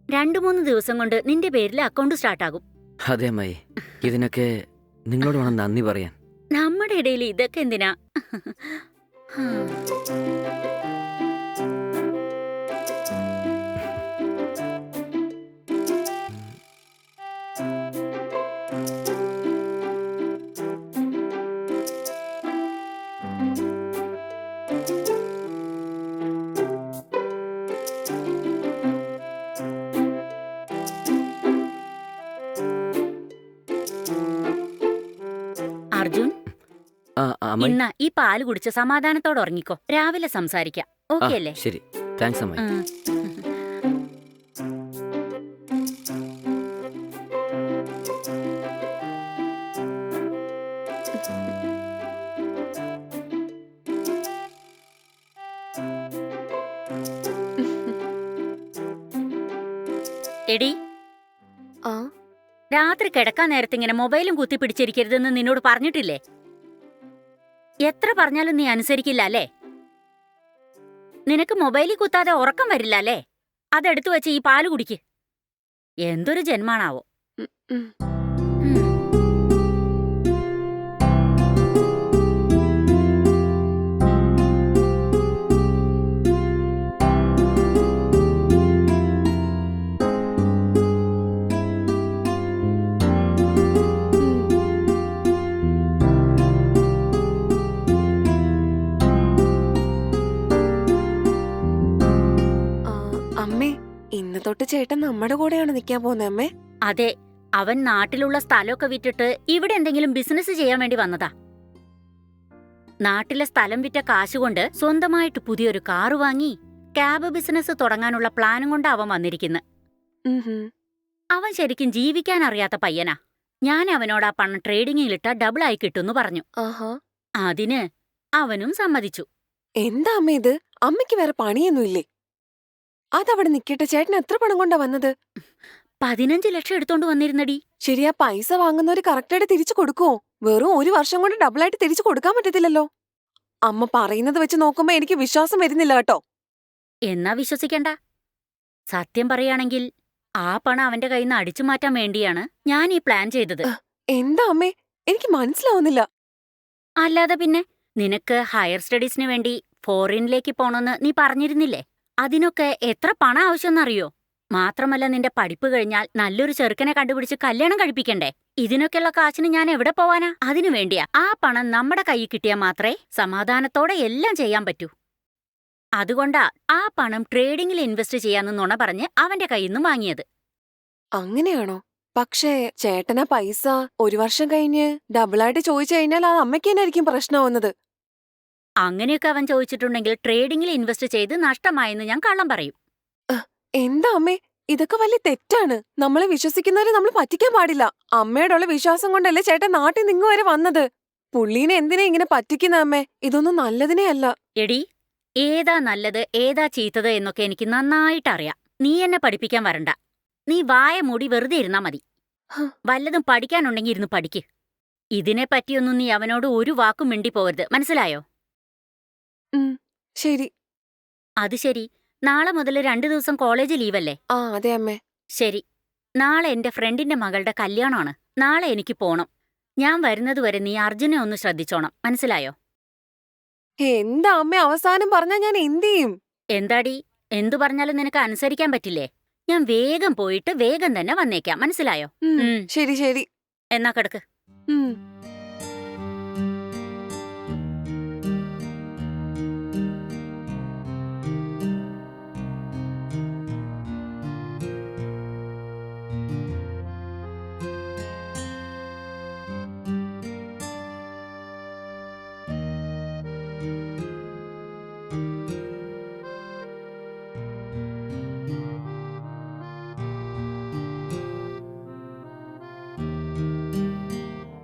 2-3 ദിവസം കൊണ്ട് നിന്റെ പേരിൽ അക്കൗണ്ട് സ്റ്റാർട്ടാകും. അതെ അമ്മായി. ഇതിനൊക്കെ നിങ്ങളോട് വേണം നന്ദി പറയാൻ. നമ്മുടെ ഇടയിൽ ഇതൊക്കെ എന്തിനാ? അർജുൻ, അമ്മായി. ഇന്ന ഈ പാല് കുടിച്ച് സമാധാനത്തോടെ ഉറങ്ങിക്കോ. രാവിലെ സംസാരിക്കാം. ആ ഓക്കെ അല്ലേ? ശരി, താങ്ക്സ് അമ്മായി. ഉം. എടി, ആ രാത്രി കിടക്കാൻ നേരത്ത് ഇങ്ങനെ മൊബൈലും കുത്തി പിടിച്ചിരിക്കരുതെന്ന് നിന്നോട് പറഞ്ഞിട്ടില്ലേ? എത്ര പറഞ്ഞാലും നീ അനുസരിക്കില്ല അല്ലേ? നിനക്ക് മൊബൈലിൽ കുത്താതെ ഉറക്കം വരില്ല അല്ലേ? അതെടുത്തു വെച്ച് ഈ പാല് കുടിക്ക്. എന്തൊരു ജന്മാണാവോ. ഉം, ഉം. ഉം. അമ്മേ, ഇന്ന് തൊട്ട് ചേട്ടൻ നമ്മുടെ കൂടെയാണ് നിൽക്കാൻ പോകുന്നത് അമ്മേ. അതെ, അവൻ നാട്ടിലുള്ള സ്ഥലമൊക്കെ വിറ്റിട്ട് ഇവിടെ എന്തെങ്കിലും ബിസിനസ് ചെയ്യാൻ വേണ്ടി വന്നതാ. നാട്ടിലെ സ്ഥലം വിറ്റ കാശുകൊണ്ട് സ്വന്തമായിട്ട് പുതിയൊരു കാറ് വാങ്ങി ക്യാബ് ബിസിനസ് തുടങ്ങാനുള്ള പ്ലാനും കൊണ്ട് അവൻ വന്നിരിക്കുന്നു. ഉം ഹും. അവൻ ശരിക്കും ജീവിക്കാൻ അറിയാത്ത പയ്യനാ. ഞാൻ അവനോട് ആ പണം ട്രേഡിംഗിലിട്ടാ ഡബിൾ ആയി കിട്ടുന്നു പറഞ്ഞു. ആഹാ. അതിന് അവനും സമ്മതിച്ചു. എന്താ അമ്മ ഇത്? അമ്മയ്ക്ക് വേറെ പണിയൊന്നുമില്ലേ? അതവിടെ നിക്കട്ടെ, ചേട്ടൻ എത്ര പണം കൊണ്ടാ വന്നത്? 15 ലക്ഷം എടുത്തോണ്ട് വന്നിരുന്നടി. ശരിയാ, പൈസ വാങ്ങുന്നവര് കറക്റ്റായിട്ട് തിരിച്ചു കൊടുക്കുവോ? വെറും 1 വർഷം കൊണ്ട് ഡബിളായിട്ട് തിരിച്ചു കൊടുക്കാൻ പറ്റത്തില്ലല്ലോ. അമ്മ പറയുന്നത് വെച്ച് നോക്കുമ്പോ എനിക്ക് വിശ്വാസം വരുന്നില്ല കേട്ടോ. എന്നാ വിശ്വസിക്കണ്ട. സത്യം പറയാണെങ്കിൽ ആ പണം അവന്റെ കയ്യിൽ നിന്ന് അടിച്ചു മാറ്റാൻ വേണ്ടിയാണ് ഞാൻ ഈ പ്ലാൻ ചെയ്തത്. എന്താ അമ്മേ, എനിക്ക് മനസ്സിലാവുന്നില്ല. അല്ലാതെ പിന്നെ, നിനക്ക് ഹയർ സ്റ്റഡീസിന് വേണ്ടി ഫോറിനിലേക്ക് പോണമെന്ന് നീ പറഞ്ഞിരുന്നില്ലേ? അതിനൊക്കെ എത്ര പണം ആവശ്യമെന്നറിയോ? മാത്രമല്ല, നിന്റെ പഠിപ്പ് കഴിഞ്ഞാൽ നല്ലൊരു ചെറുക്കനെ കണ്ടുപിടിച്ച് കല്യാണം കഴിപ്പിക്കണ്ടേ? ഇതിനൊക്കെയുള്ള കാശിന് ഞാൻ എവിടെ പോവാനാ? അതിനു വേണ്ടിയാ. ആ പണം നമ്മുടെ കയ്യിൽ കിട്ടിയാൽ മാത്രമേ സമാധാനത്തോടെ എല്ലാം ചെയ്യാൻ പറ്റൂ. അതുകൊണ്ടാ ആ പണം ട്രേഡിംഗിൽ ഇൻവെസ്റ്റ് ചെയ്യാന്ന് നുണ പറഞ്ഞ് അവന്റെ കയ്യിൽ നിന്നും വാങ്ങിയത്. അങ്ങനെയാണോ? പക്ഷേ ചേട്ടനാ പൈസ 1 വർഷം കഴിഞ്ഞ് ഡബിളായിട്ട് ചോദിച്ചു കഴിഞ്ഞാൽ അത് അമ്മയ്ക്ക് തന്നെയായിരിക്കും പ്രശ്നമാവുന്നത്. അങ്ങനെയൊക്കെ അവൻ ചോദിച്ചിട്ടുണ്ടെങ്കിൽ ട്രേഡിംഗിൽ ഇൻവെസ്റ്റ് ചെയ്ത് നഷ്ടമായെന്ന് ഞാൻ കള്ളം പറയും. എന്താ അമ്മേ, ഇതൊക്കെ വലിയ തെറ്റാണ്. നമ്മളെ വിശ്വസിക്കുന്നവരെ നമ്മൾ പറ്റിക്കാൻ പാടില്ല. അമ്മയോടുള്ള വിശ്വാസം കൊണ്ടല്ലേ ചേട്ടൻ നാട്ടിൽ നിന്ന് വരെ വന്നത്. പുള്ളീനെ എന്തിനാ ഇങ്ങനെ പറ്റിക്കുന്ന അമ്മേ? ഇതൊന്നും നല്ലതിനേ അല്ല. എടീ, ഏതാ നല്ലത് ഏതാ ചീത്തത് എന്നൊക്കെ എനിക്ക് നന്നായിട്ടറിയാം. നീ എന്നെ പഠിപ്പിക്കാൻ വരണ്ട. നീ വായ മൂടി വെറുതെ ഇരുന്നാ മതി. ഹ. വല്ലതും പഠിക്കാനുണ്ടെങ്കിൽ ഇരുന്ന് പഠിക്ക്. ഇതിനെപ്പറ്റിയൊന്നും നീ അവനോട് ഒരു വാക്കും മിണ്ടിപ്പോവരുത്, മനസ്സിലായോ? ശരി. അത് ശരി. നാളെ മുതൽ 2 ദിവസം കോളേജ് ലീവല്ലേ? അതെ അമ്മേ. ശരി. നാളെ എന്റെ ഫ്രണ്ടിന്റെ മകളുടെ കല്യാണമാണ്. നാളെ എനിക്ക് പോണം. ഞാൻ വരുന്നതുവരെ നീ അർജുനെ ഒന്ന് ശ്രദ്ധിച്ചോണം, മനസ്സിലായോ? എന്താ അമ്മേ അവസാനം പറഞ്ഞാ ഞാൻ എന്ത് ചെയ്യും? എന്താടി, എന്തു പറഞ്ഞാലും നിനക്ക് അനുസരിക്കാൻ പറ്റില്ലേ? ഞാൻ വേഗം പോയിട്ട് വേഗം തന്നെ വന്നേക്കാം, മനസ്സിലായോ? ശരി ശരി. എന്നാ കിടക്ക്. ഉം.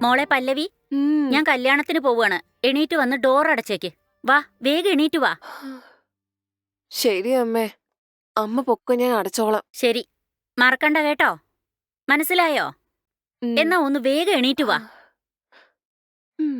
മോളെ പല്ലവി, ഞാൻ കല്യാണത്തിന് പോവാണ്. എണീറ്റ് വന്ന് ഡോർ അടച്ചേക്ക്. വാ, വേഗം എണീറ്റ് വാ. ശരി അമ്മേ. അമ്മ പൊക്കോ, ഞാൻ അടച്ചോളാം. ശരി, മറക്കണ്ട കേട്ടോ, മനസ്സിലായോ? എന്നാ ഒന്ന് വേഗം എണീറ്റ് വാ. ഉം.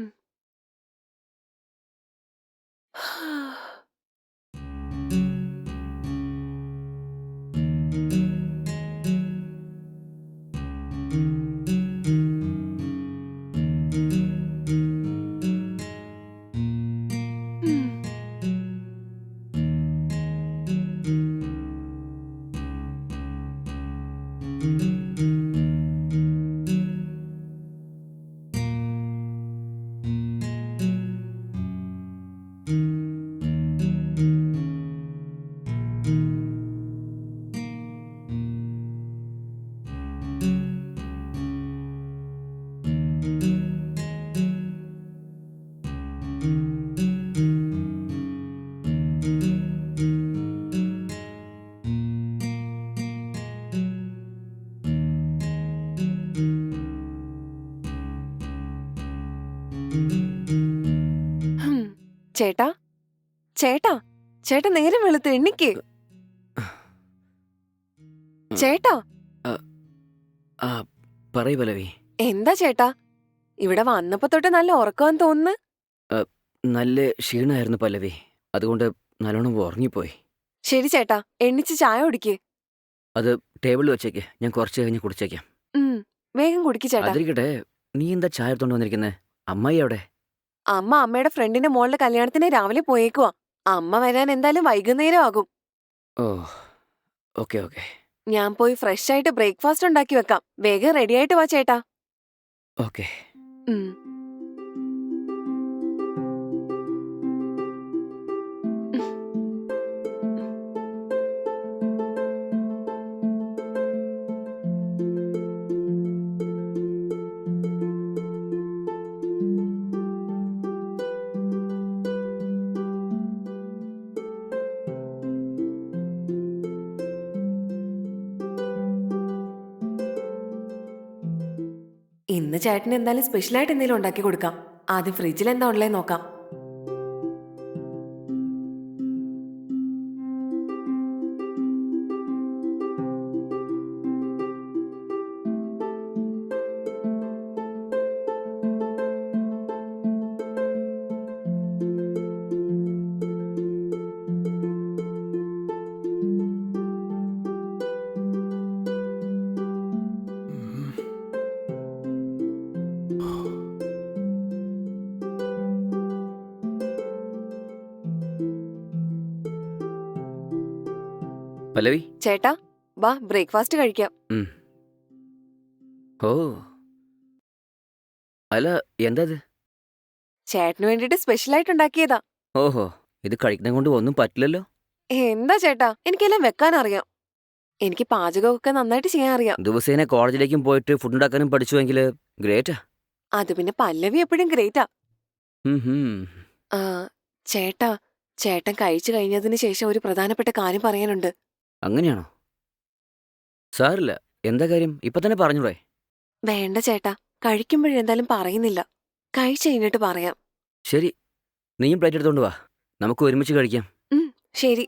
ചേട്ടാ ചേട്ടാ ചേട്ടാ, നേരം വെളുത്ത് എണ്ണിക്ക്. ചേട്ടാ. പറയൂ പല്ലവി. എന്താ ചേട്ടാ, ഇവിടെ വന്നപ്പോ തൊട്ട് നല്ല ഉറക്കാന്ന് തോന്നുന്നു. നല്ല ക്ഷീണമായിരുന്നു പല്ലവി, അതുകൊണ്ട് നല്ലോണം ഉറങ്ങിപ്പോയി. ശരി ചേട്ടാ, എണ്ണിച്ച് ചായ കുടിക്ക്. അത് ടേബിളിൽ വെച്ചേക്ക്, ഞാൻ കുറച്ച് കഴിഞ്ഞ് കുടിച്ചേക്കാം. വേഗം കുടിക്ക് ചേട്ടാ. അതിരിക്കട്ടെ, നീ എന്താ ചായ എടുത്തോണ്ട് വന്നിരിക്കുന്നത്? അമ്മായി എവിടെ? അമ്മ അമ്മയുടെ ഫ്രണ്ടിന്റെ മോളുടെ കല്യാണത്തിന് രാവിലെ പോയേക്കുവാ. അമ്മ വരാൻ എന്തായാലും വൈകുന്നേരം ആകും. ഓ, ഓക്കെ ഓക്കെ. ഞാൻ പോയി ഫ്രഷ് ആയിട്ട് ബ്രേക്ക്ഫാസ്റ്റ് ഉണ്ടാക്കി വെക്കാം. വേഗം റെഡി ആയിട്ട് വാ ചേട്ടാ. ഓക്കെ. ഇന്ന് ചേട്ടന് എന്തായാലും സ്പെഷ്യലായിട്ട് എന്തെങ്കിലും ഉണ്ടാക്കി കൊടുക്കാം. ആദ്യം ഫ്രിഡ്ജിൽ എന്താ ഉള്ളേ നോക്കാം. പല്ലവി. ചേട്ടാ വാ ബ്രേക്ക്ഫാസ്റ്റ് കഴിക്കാം. ഓ, അല്ല, എന്താ ഇത്? ചേട്ടന് വേണ്ടിട്ട് സ്പെഷ്യലായിട്ട് ഉണ്ടാക്കിയതാ. ഓഹോ, ഇത് കഴിക്കുന്നത് കൊണ്ട് ഒന്നും പറ്റില്ലല്ലോ. എന്താ ചേട്ടാ, എനിക്കെല്ലാം വെക്കാൻ അറിയാം. എനിക്ക് പാചകമൊക്കെ നന്നായിട്ട് ചെയ്യാൻ അറിയാം. ദിവസേന കോളേജിലേക്കും പോയിട്ട് ഫുഡ് ഉണ്ടാക്കാനും പഠിച്ചുവെങ്കിൽ ഗ്രേറ്റാ. അത് പിന്നെ പല്ലവി എപ്പോഴും ഗ്രേറ്റാ. ആ ചേട്ടാ, ചേട്ടൻ കഴിച്ചു കഴിഞ്ഞതിന് ശേഷം ഒരു പ്രധാനപ്പെട്ട കാര്യം പറയാനുണ്ട്. അങ്ങനെയാണോ? സാറില്ല, എന്താ കാര്യം? ഇപ്പൊ തന്നെ പറഞ്ഞൂടെ? വേണ്ട ചേട്ടാ, കഴിക്കുമ്പോഴെന്തായാലും പറയുന്നില്ല. കഴിച്ചു കഴിഞ്ഞിട്ട് പറയാം. ശരി, നീയും പ്ലേറ്റ് എടുത്തോണ്ട് വാ, നമുക്ക് ഒരുമിച്ച് കഴിക്കാം. ശരി.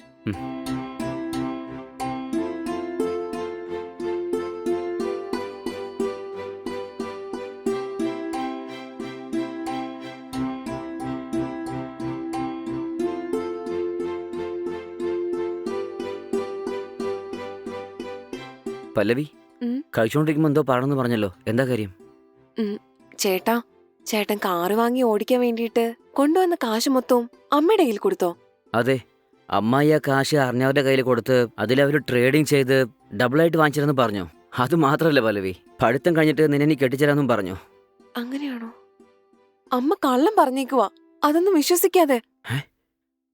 പല്ലവി, കഴിച്ചോണ്ടിരിക്കുമ്പോ എന്തോ പറയണമെന്ന് പറഞ്ഞല്ലോ, എന്താ കാര്യം? ചേട്ടാ, ചേട്ടൻ കാറ് വാങ്ങി ഓടിക്കാൻ വേണ്ടിയിട്ട് കൊണ്ടുവന്ന കാശ് മൊത്തവും അമ്മയുടെ കയ്യിൽ കൊടുത്തോ? അതെ, അമ്മായി ആ കാശ് അറിഞ്ഞവരുടെ കയ്യിൽ കൊടുത്ത് അതിലവർ ട്രേഡിംഗ് ചെയ്ത് ഡബിളായിട്ട് വാങ്ങിച്ചിരുന്നു പറഞ്ഞു. അത് മാത്രല്ല പല്ലവി, പഠിത്തം കഴിഞ്ഞിട്ട് നിന്നെ നീ കെട്ടിച്ചേരാന്നും പറഞ്ഞു. അങ്ങനെയാണോ? അമ്മ കള്ളം പറഞ്ഞേക്കുവാ, അതൊന്നും വിശ്വസിക്കാതെ.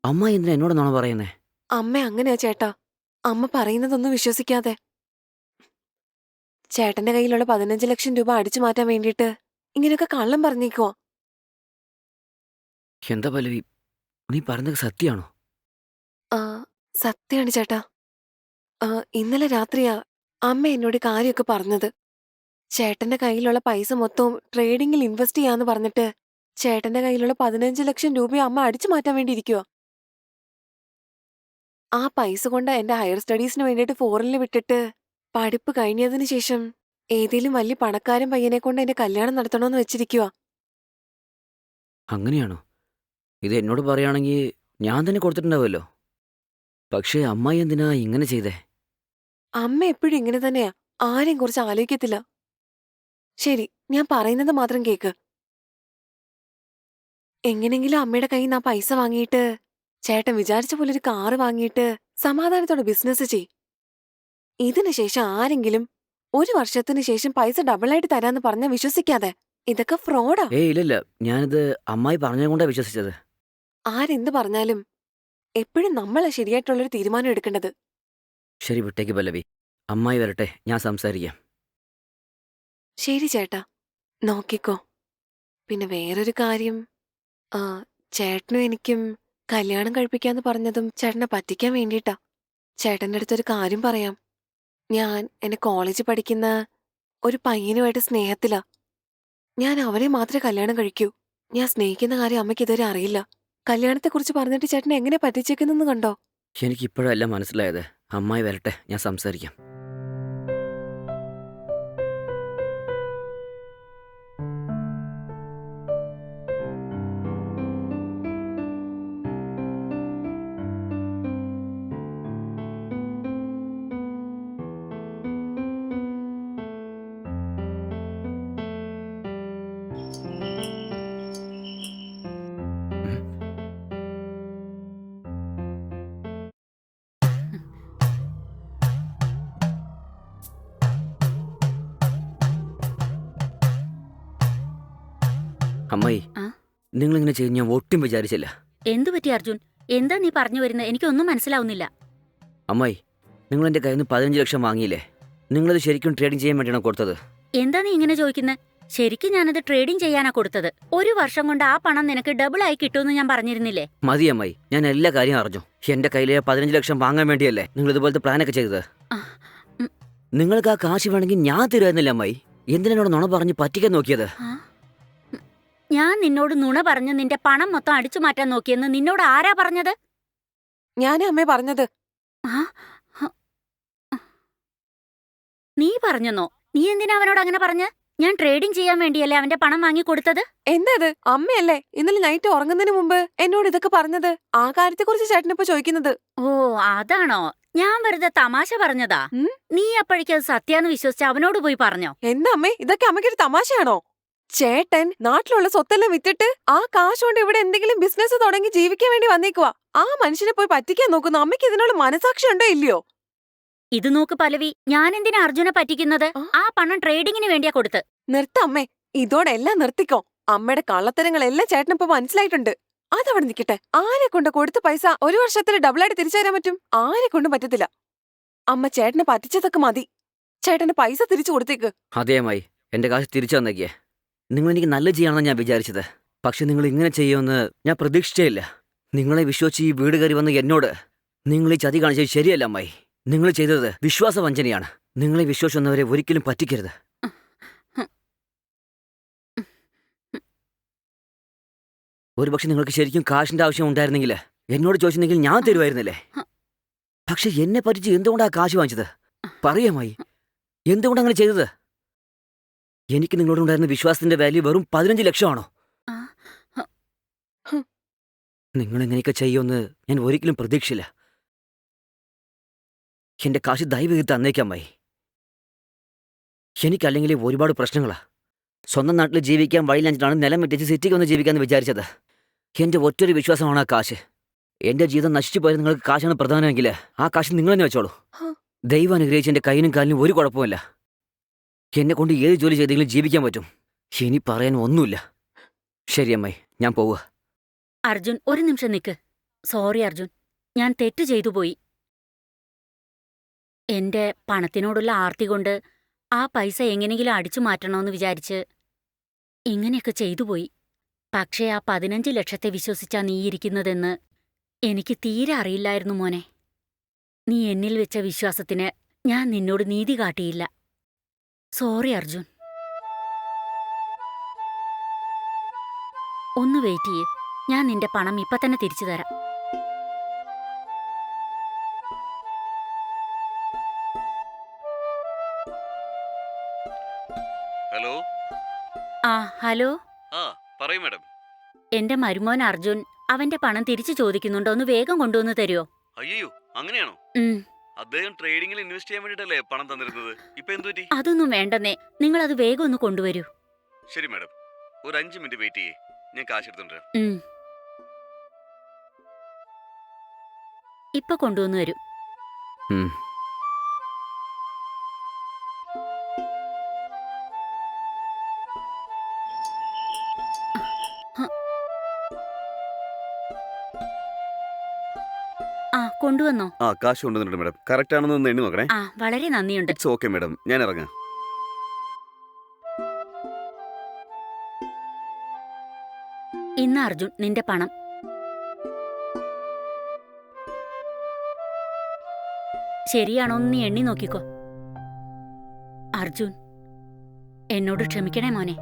അമ്മായി എന്തിനാ എന്നോട് നോണ പറയുന്നേ? അമ്മ അങ്ങനെയാ ചേട്ടാ, അമ്മ പറയുന്നതൊന്നും വിശ്വസിക്കാതെ. ചേട്ടന്റെ കയ്യിലുള്ള 15 ലക്ഷം രൂപ അടിച്ചു മാറ്റാൻ വേണ്ടിയിട്ട് ഇങ്ങനെയൊക്കെ കള്ളം പറഞ്ഞേക്കുവാ. എന്താ പല്ലവി, നീ പറഞ്ഞത് സത്യാണോ? ആ സത്യാണ് ചേട്ടാ. ഇന്നലെ രാത്രിയാ അമ്മ എന്നോട് കാര്യമൊക്കെ പറഞ്ഞത്. ചേട്ടന്റെ കയ്യിലുള്ള പൈസ മൊത്തവും ട്രേഡിംഗിൽ ഇൻവെസ്റ്റ് ചെയ്യാന്ന് പറഞ്ഞിട്ട് ചേട്ടന്റെ കയ്യിലുള്ള 15 ലക്ഷം രൂപ അമ്മ അടിച്ചു മാറ്റാൻ വേണ്ടി ഇരിക്കുവാ. ആ പൈസ കൊണ്ട് എന്റെ ഹയർ സ്റ്റഡീസിന് വേണ്ടിയിട്ട് ഫോറിനിൽ വിട്ടിട്ട് പഠിപ്പ് കഴിഞ്ഞതിന് ശേഷം ഏതേലും വലിയ പണക്കാരൻ പയ്യനെ കൊണ്ട് എന്റെ കല്യാണം നടത്തണോന്ന് വെച്ചിരിക്കുവാ. അങ്ങനെയാണോ? ഇത് എന്നോട് പറയുകയാണെങ്കിൽ ഞാൻ തന്നെ കൊടുത്തിട്ടുണ്ടാവുമല്ലോ. പക്ഷേ അമ്മായി എന്തിനാ ഇങ്ങനെ ചെയ്തേ? അമ്മ എപ്പോഴും ഇങ്ങനെ തന്നെയാ, ആരെയും കുറിച്ച് ആലോചിക്കത്തില്ല. ശരി, ഞാൻ പറയുന്നത് മാത്രം കേക്ക്. എങ്ങനെങ്കിലും അമ്മയുടെ കയ്യിൽ നിന്ന് ആ പൈസ വാങ്ങിയിട്ട് ചേട്ടൻ വിചാരിച്ച പോലെ ഒരു കാറ് വാങ്ങിയിട്ട് സമാധാനത്തോടെ ബിസിനസ് ചെയ്. ഇതിനു ശേഷം ആരെങ്കിലും 1 വർഷത്തിന് ശേഷം പൈസ ഡബിളായിട്ട് തരാന്ന് പറഞ്ഞാൽ വിശ്വസിക്കാതെ. ഇതൊക്കെ ഫ്രോഡാ. ഇല്ലില്ല, ഞാനിത് അമ്മായി പറഞ്ഞതുകൊണ്ടാ വിശ്വസിച്ചത്. ആരെന്ത് പറഞ്ഞാലും എപ്പോഴും നമ്മളാ ശരിയായിട്ടുള്ളൊരു തീരുമാനം എടുക്കേണ്ടത്. ശരി, വിട്ടേക്ക് പല്ലവി, അമ്മായി വരട്ടെ, ഞാൻ സംസാരിക്കാം. ശരി ചേട്ടാ, നോക്കിക്കോ. പിന്നെ വേറൊരു കാര്യം, ചേട്ടനും എനിക്കും കല്യാണം കഴിപ്പിക്കാന്ന് പറഞ്ഞതും ചേട്ടനെ പറ്റിക്കാൻ വേണ്ടിയിട്ടാ. ചേട്ടന്റെ അടുത്തൊരു കാര്യം പറയാം. ഞാൻ എന്നെ കോളേജിൽ പഠിക്കുന്ന ഒരു പയ്യനുമായിട്ട് സ്നേഹത്തിലാ. ഞാൻ അവനെ മാത്രമേ കല്യാണം കഴിക്കൂ. ഞാൻ സ്നേഹിക്കുന്ന കാര്യം അമ്മയ്ക്ക് ഇതുവരെ അറിയില്ല. കല്യാണത്തെക്കുറിച്ച് പറഞ്ഞിട്ട് ചേട്ടനെ എങ്ങനെ പറ്റിച്ചേക്കുന്നെന്ന് കണ്ടോ? എനിക്കിപ്പോഴല്ല മനസ്സിലായത്. അമ്മായി വരട്ടെ, ഞാൻ സംസാരിക്കാം. അമ്മായി, നിങ്ങളിങ്ങനെ ചെയ്യും ഞാൻ ഒട്ടും വിചാരിച്ചില്ല. എന്തു പറ്റി അർജുൻ? എന്താ നീ പറഞ്ഞു വരുന്നത്? എനിക്കൊന്നും മനസ്സിലാവുന്നില്ല. അമ്മായി, നിങ്ങൾ എന്റെ കയ്യിൽ നിന്ന് 15 ലക്ഷം വാങ്ങിയില്ലേ? നിങ്ങളത് ശരിക്കും ട്രേഡിംഗ് ചെയ്യാൻ വേണ്ടിയാണോ കൊടുത്തത്? എന്താ നീ ഇങ്ങനെ ചോദിക്കുന്നത്? ശരിക്കും ഞാനത് ട്രേഡിംഗ് ചെയ്യാനാ കൊടുത്തത്. 1 വർഷം കൊണ്ട് ആ പണം നിനക്ക് ഡബിൾ ആയി കിട്ടുമെന്ന് ഞാൻ പറഞ്ഞിരുന്നില്ലേ? മതി അമ്മായി, ഞാൻ എല്ലാ കാര്യം അറിഞ്ഞു. എന്റെ കയ്യിലെ 15 ലക്ഷം വാങ്ങാൻ വേണ്ടിയല്ലേ നിങ്ങൾ ഇതുപോലത്തെ പ്ലാനൊക്കെ ചെയ്തത്? നിങ്ങൾക്ക് ആ കാശ് വേണമെങ്കിൽ ഞാൻ തരുമായിരുന്നില്ല അമ്മായി. എന്തിനോട് നുണ പറഞ്ഞ് പറ്റിക്കാൻ നോക്കിയത്? ഞാൻ നിന്നോട് നുണ പറഞ്ഞ് നിന്റെ പണം മൊത്തം അടിച്ചു മാറ്റാൻ നോക്കിയെന്ന് നിന്നോട് ആരാ പറഞ്ഞത്? ഞാനേ അമ്മേ പറഞ്ഞത്. നീ പറഞ്ഞെന്നോ? നീ എന്തിനാ അവനോട് അങ്ങനെ പറഞ്ഞ്? ഞാൻ ട്രേഡിംഗ് ചെയ്യാൻ വേണ്ടിയല്ലേ അവന്റെ പണം വാങ്ങി കൊടുത്തത്? എന്താ ഇത്? അമ്മയല്ലേ ഇന്നലെ നൈറ്റ് ഉറങ്ങുന്നതിന് മുമ്പ് എന്നോട് ഇതൊക്കെ പറഞ്ഞത്? ആ കാര്യത്തെക്കുറിച്ച് ചേട്ടനിപ്പോ ചോദിക്കുന്നത്. ഓ, അതാണോ? ഞാൻ വെറുതെ തമാശ പറഞ്ഞതാ. നീ അപ്പോഴേക്കത് സത്യാന്ന് വിശ്വസിച്ച് അവനോട് പോയി പറഞ്ഞോ? എന്താ അമ്മേ, ഇതൊക്കെ അമ്മയ്ക്കൊരു തമാശയാണോ? ചേട്ടൻ നാട്ടിലുള്ള സ്വത്തെല്ലാം വിറ്റിട്ട് ആ കാശ് കൊണ്ട് ഇവിടെ എന്തെങ്കിലും ബിസിനസ് തുടങ്ങി ജീവിക്കാൻ വേണ്ടി വന്നേക്കുവാ. ആ മനുഷ്യനെ പോയി പറ്റിക്കാൻ നോക്കുന്നു. അമ്മയ്ക്ക് ഇതിനുള്ള മനസാക്ഷി ഉണ്ടോ ഇല്ലയോ? ഇത് നോക്ക് പല്ലവി, ഞാൻ എന്തിനാ അർജുനെ പറ്റിക്കുന്നത്? ആ? ആ പണം ട്രേഡിങ്ങിന് വേണ്ടിയാ കൊടുത്ത്. നിർത്തമ്മേ, ഇതോടെ എല്ലാം നിർത്തിക്കോ. അമ്മയുടെ കള്ളത്തരങ്ങളെല്ലാം ചേട്ടനിപ്പോ മനസ്സിലായിട്ടുണ്ട്. അതവിടെ നിൽക്കട്ടെ. ആരെ കൊണ്ട് കൊടുത്ത പൈസ ഒരു വർഷത്തിൽ ഡബിളായിട്ട് തിരിച്ചു തരാൻ പറ്റും? ആരെ കൊണ്ടും പറ്റത്തില്ല. അമ്മ ചേട്ടനെ പറ്റിച്ചതൊക്കെ മതി. ചേട്ടന്റെ പൈസ തിരിച്ചു കൊടുത്തേക്ക്. അതേ അമ്മായി, എൻ്റെ കാശ് തിരിച്ചു തന്നേക്കേ. നിങ്ങൾ എനിക്ക് നല്ല ചെയ്യാണെന്ന് ഞാൻ വിചാരിച്ചത്. പക്ഷെ നിങ്ങൾ ഇങ്ങനെ ചെയ്യുമെന്ന് ഞാൻ പ്രതീക്ഷിച്ചേയില്ല. നിങ്ങളെ വിശ്വസിച്ച് ഈ വീട് കയറി വന്ന് എന്നോട് നിങ്ങൾ ഈ ചതി കാണിച്ചത് ശരിയല്ല അമ്മായി. നിങ്ങൾ ചെയ്തത് വിശ്വാസവഞ്ചനയാണ്. നിങ്ങളെ വിശ്വസിച്ചവരെ ഒരിക്കലും പറ്റിക്കരുത്. ഒരുപക്ഷെ നിങ്ങൾക്ക് ശരിക്കും കാശിന്റെ ആവശ്യം ഉണ്ടായിരുന്നെങ്കിൽ എന്നോട് ചോദിച്ചിരുന്നെങ്കിൽ ഞാൻ തരുമായിരുന്നില്ലേ? പക്ഷെ എന്നെ പറ്റിച്ച് എന്തുകൊണ്ടാ കാശ് വാങ്ങിച്ചത്? പറയാമായി, എന്തുകൊണ്ടാ അങ്ങനെ ചെയ്തത്? എനിക്ക് നിങ്ങളോടുണ്ടായിരുന്ന വിശ്വാസത്തിന്റെ വാല്യൂ വെറും 15 ലക്ഷമാണോ? നിങ്ങൾ എങ്ങനെയൊക്കെ ചെയ്യുമെന്ന് ഞാൻ ഒരിക്കലും പ്രതീക്ഷിച്ചില്ല. എന്റെ കാശ് ദയവ് തന്നേക്കാമായി. എനിക്കല്ലെങ്കിൽ ഒരുപാട് പ്രശ്നങ്ങളാ. സ്വന്തം നാട്ടിൽ ജീവിക്കാൻ വഴിയില്ലാഞ്ഞിട്ടാണ് നിലം വെട്ടിച്ച് സിറ്റിക്ക് വന്ന് ജീവിക്കാമെന്ന് വിചാരിച്ചത്. എന്റെ ഒറ്റൊരു വിശ്വാസമാണ് ആ കാശ്. എന്റെ ജീവിതം നശിച്ചു പോയത് നിങ്ങൾക്ക് കാശാണ് പ്രധാനമെങ്കിൽ ആ കാശ് നിങ്ങൾ തന്നെ വെച്ചോളൂ. ദൈവം അനുഗ്രഹിച്ച് എന്റെ കൈയിനും കാലിനും ഒരു കുഴപ്പമില്ല. എന്നെ കൊണ്ട് ഏത് ജോലി ചെയ്തെങ്കിലും ജീവിക്കാൻ പറ്റും. ഇനി പറയാൻ ഒന്നുമില്ല. ശരി അമ്മായി, ഞാൻ പോവുക. അർജുൻ, ഒരു നിമിഷം നിക്ക്. സോറി അർജുൻ, ഞാൻ തെറ്റ് ചെയ്തു പോയി. എന്റെ പണത്തിനോടുള്ള ആർത്തി കൊണ്ട് ആ പൈസ എങ്ങനെയെങ്കിലും അടിച്ചു മാറ്റണമെന്ന് വിചാരിച്ച് ഇങ്ങനെയൊക്കെ ചെയ്തുപോയി. പക്ഷേ ആ 15 ലക്ഷത്തെ വിശ്വസിച്ചാ നീ ഇരിക്കുന്നതെന്ന് എനിക്ക് തീരെ അറിയില്ലായിരുന്നു മോനെ. നീ എന്നിൽ വെച്ച വിശ്വാസത്തിന് ഞാൻ നിന്നോട് നീതി കാട്ടിയില്ല. സോറി അർജുൻ. ഒന്ന് വെയിറ്റ് ചെയ്യ്, ഞാൻ നിന്റെ പണം ഇപ്പൊ തന്നെ തിരിച്ചു തരാം. ഹലോ. ആ ഹലോ, ആ പറയൂ മാഡം. എന്റെ മരുമോൻ അർജുൻ അവന്റെ പണം തിരിച്ചു ചോദിക്കുന്നുണ്ടോ, ഒന്ന് വേഗം കൊണ്ടുവന്ന് തരുമോ? അയ്യോ, അങ്ങനെയാണോ? അദ്ദേഹം ട്രേഡിംഗിൽ ഇൻവെസ്റ്റ് ചെയ്യാൻ വേണ്ടിട്ടല്ലേ പണം തന്നിരുന്നത്. ഇപ്പൊ എന്തു പറ്റി? അതൊന്നും വേണ്ടെന്നേ, നിങ്ങളത് വേഗം ഒന്ന് കൊണ്ടുവരൂ. ശരി മാഡം, ഒരു 5 മിനിറ്റ് വെയിറ്റ് ചെയ്യേ, ഞാൻ കാശ് എടുത്തോണ്ട് ഇപ്പൊ കൊണ്ടുവന്നു വരും. ഉം. ആ കൊണ്ടുവന്നോ? ആ കാശ് കൊണ്ടുവന്നിട്ടുണ്ട് മാഡം. കറക്റ്റ് ആണെന്ന് ഒന്ന് എണ്ണി നോക്കണേ. ആ വളരെ നന്ദിയുണ്ട്. ഇറ്റ്സ് ഓക്കെ മാഡം, ഞാൻ ഇറങ്ങാം. ഇന്ന് അർജുൻ നിന്റെ പണം. ശരിയാണോ നീ എണ്ണി നോക്കിക്കോ. അർജുൻ, എന്നോട് ക്ഷമിക്കണേ മോനെ,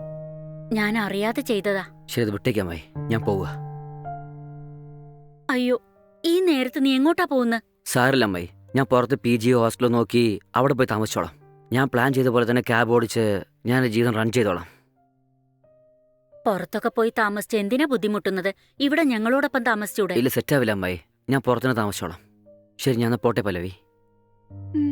ഞാൻ അറിയാതെ ചെയ്തതാ. ശരി, അത് വിട്ടേക്കാമായി, ഞാൻ പോവുക. അയ്യോ, ഈ നേരത്ത് നീ എങ്ങോട്ടാ പോകുന്നത്? സാറില്ല അമ്മായി, ഞാൻ പുറത്ത് PG ഹോസ്റ്റലോ നോക്കി അവിടെ പോയി താമസിച്ചോളാം. ഞാൻ പ്ലാൻ ചെയ്ത പോലെ തന്നെ ക്യാബ് ഓടിച്ച് ഞാൻ ജീവിതം റൺ ചെയ്തോളാം. പുറത്തൊക്കെ പോയി താമസിച്ച് എന്തിനാ ബുദ്ധിമുട്ടുന്നത്? ഇവിടെ ഞങ്ങളോടൊപ്പം താമസിച്ചൂടെ? ഇല്ല, സെറ്റാവില്ല അമ്മായി, ഞാൻ പുറത്തുനിന്ന് താമസിച്ചോളാം. ശരി, ഞാൻ പോട്ടെ പല്ലവി. ഉം.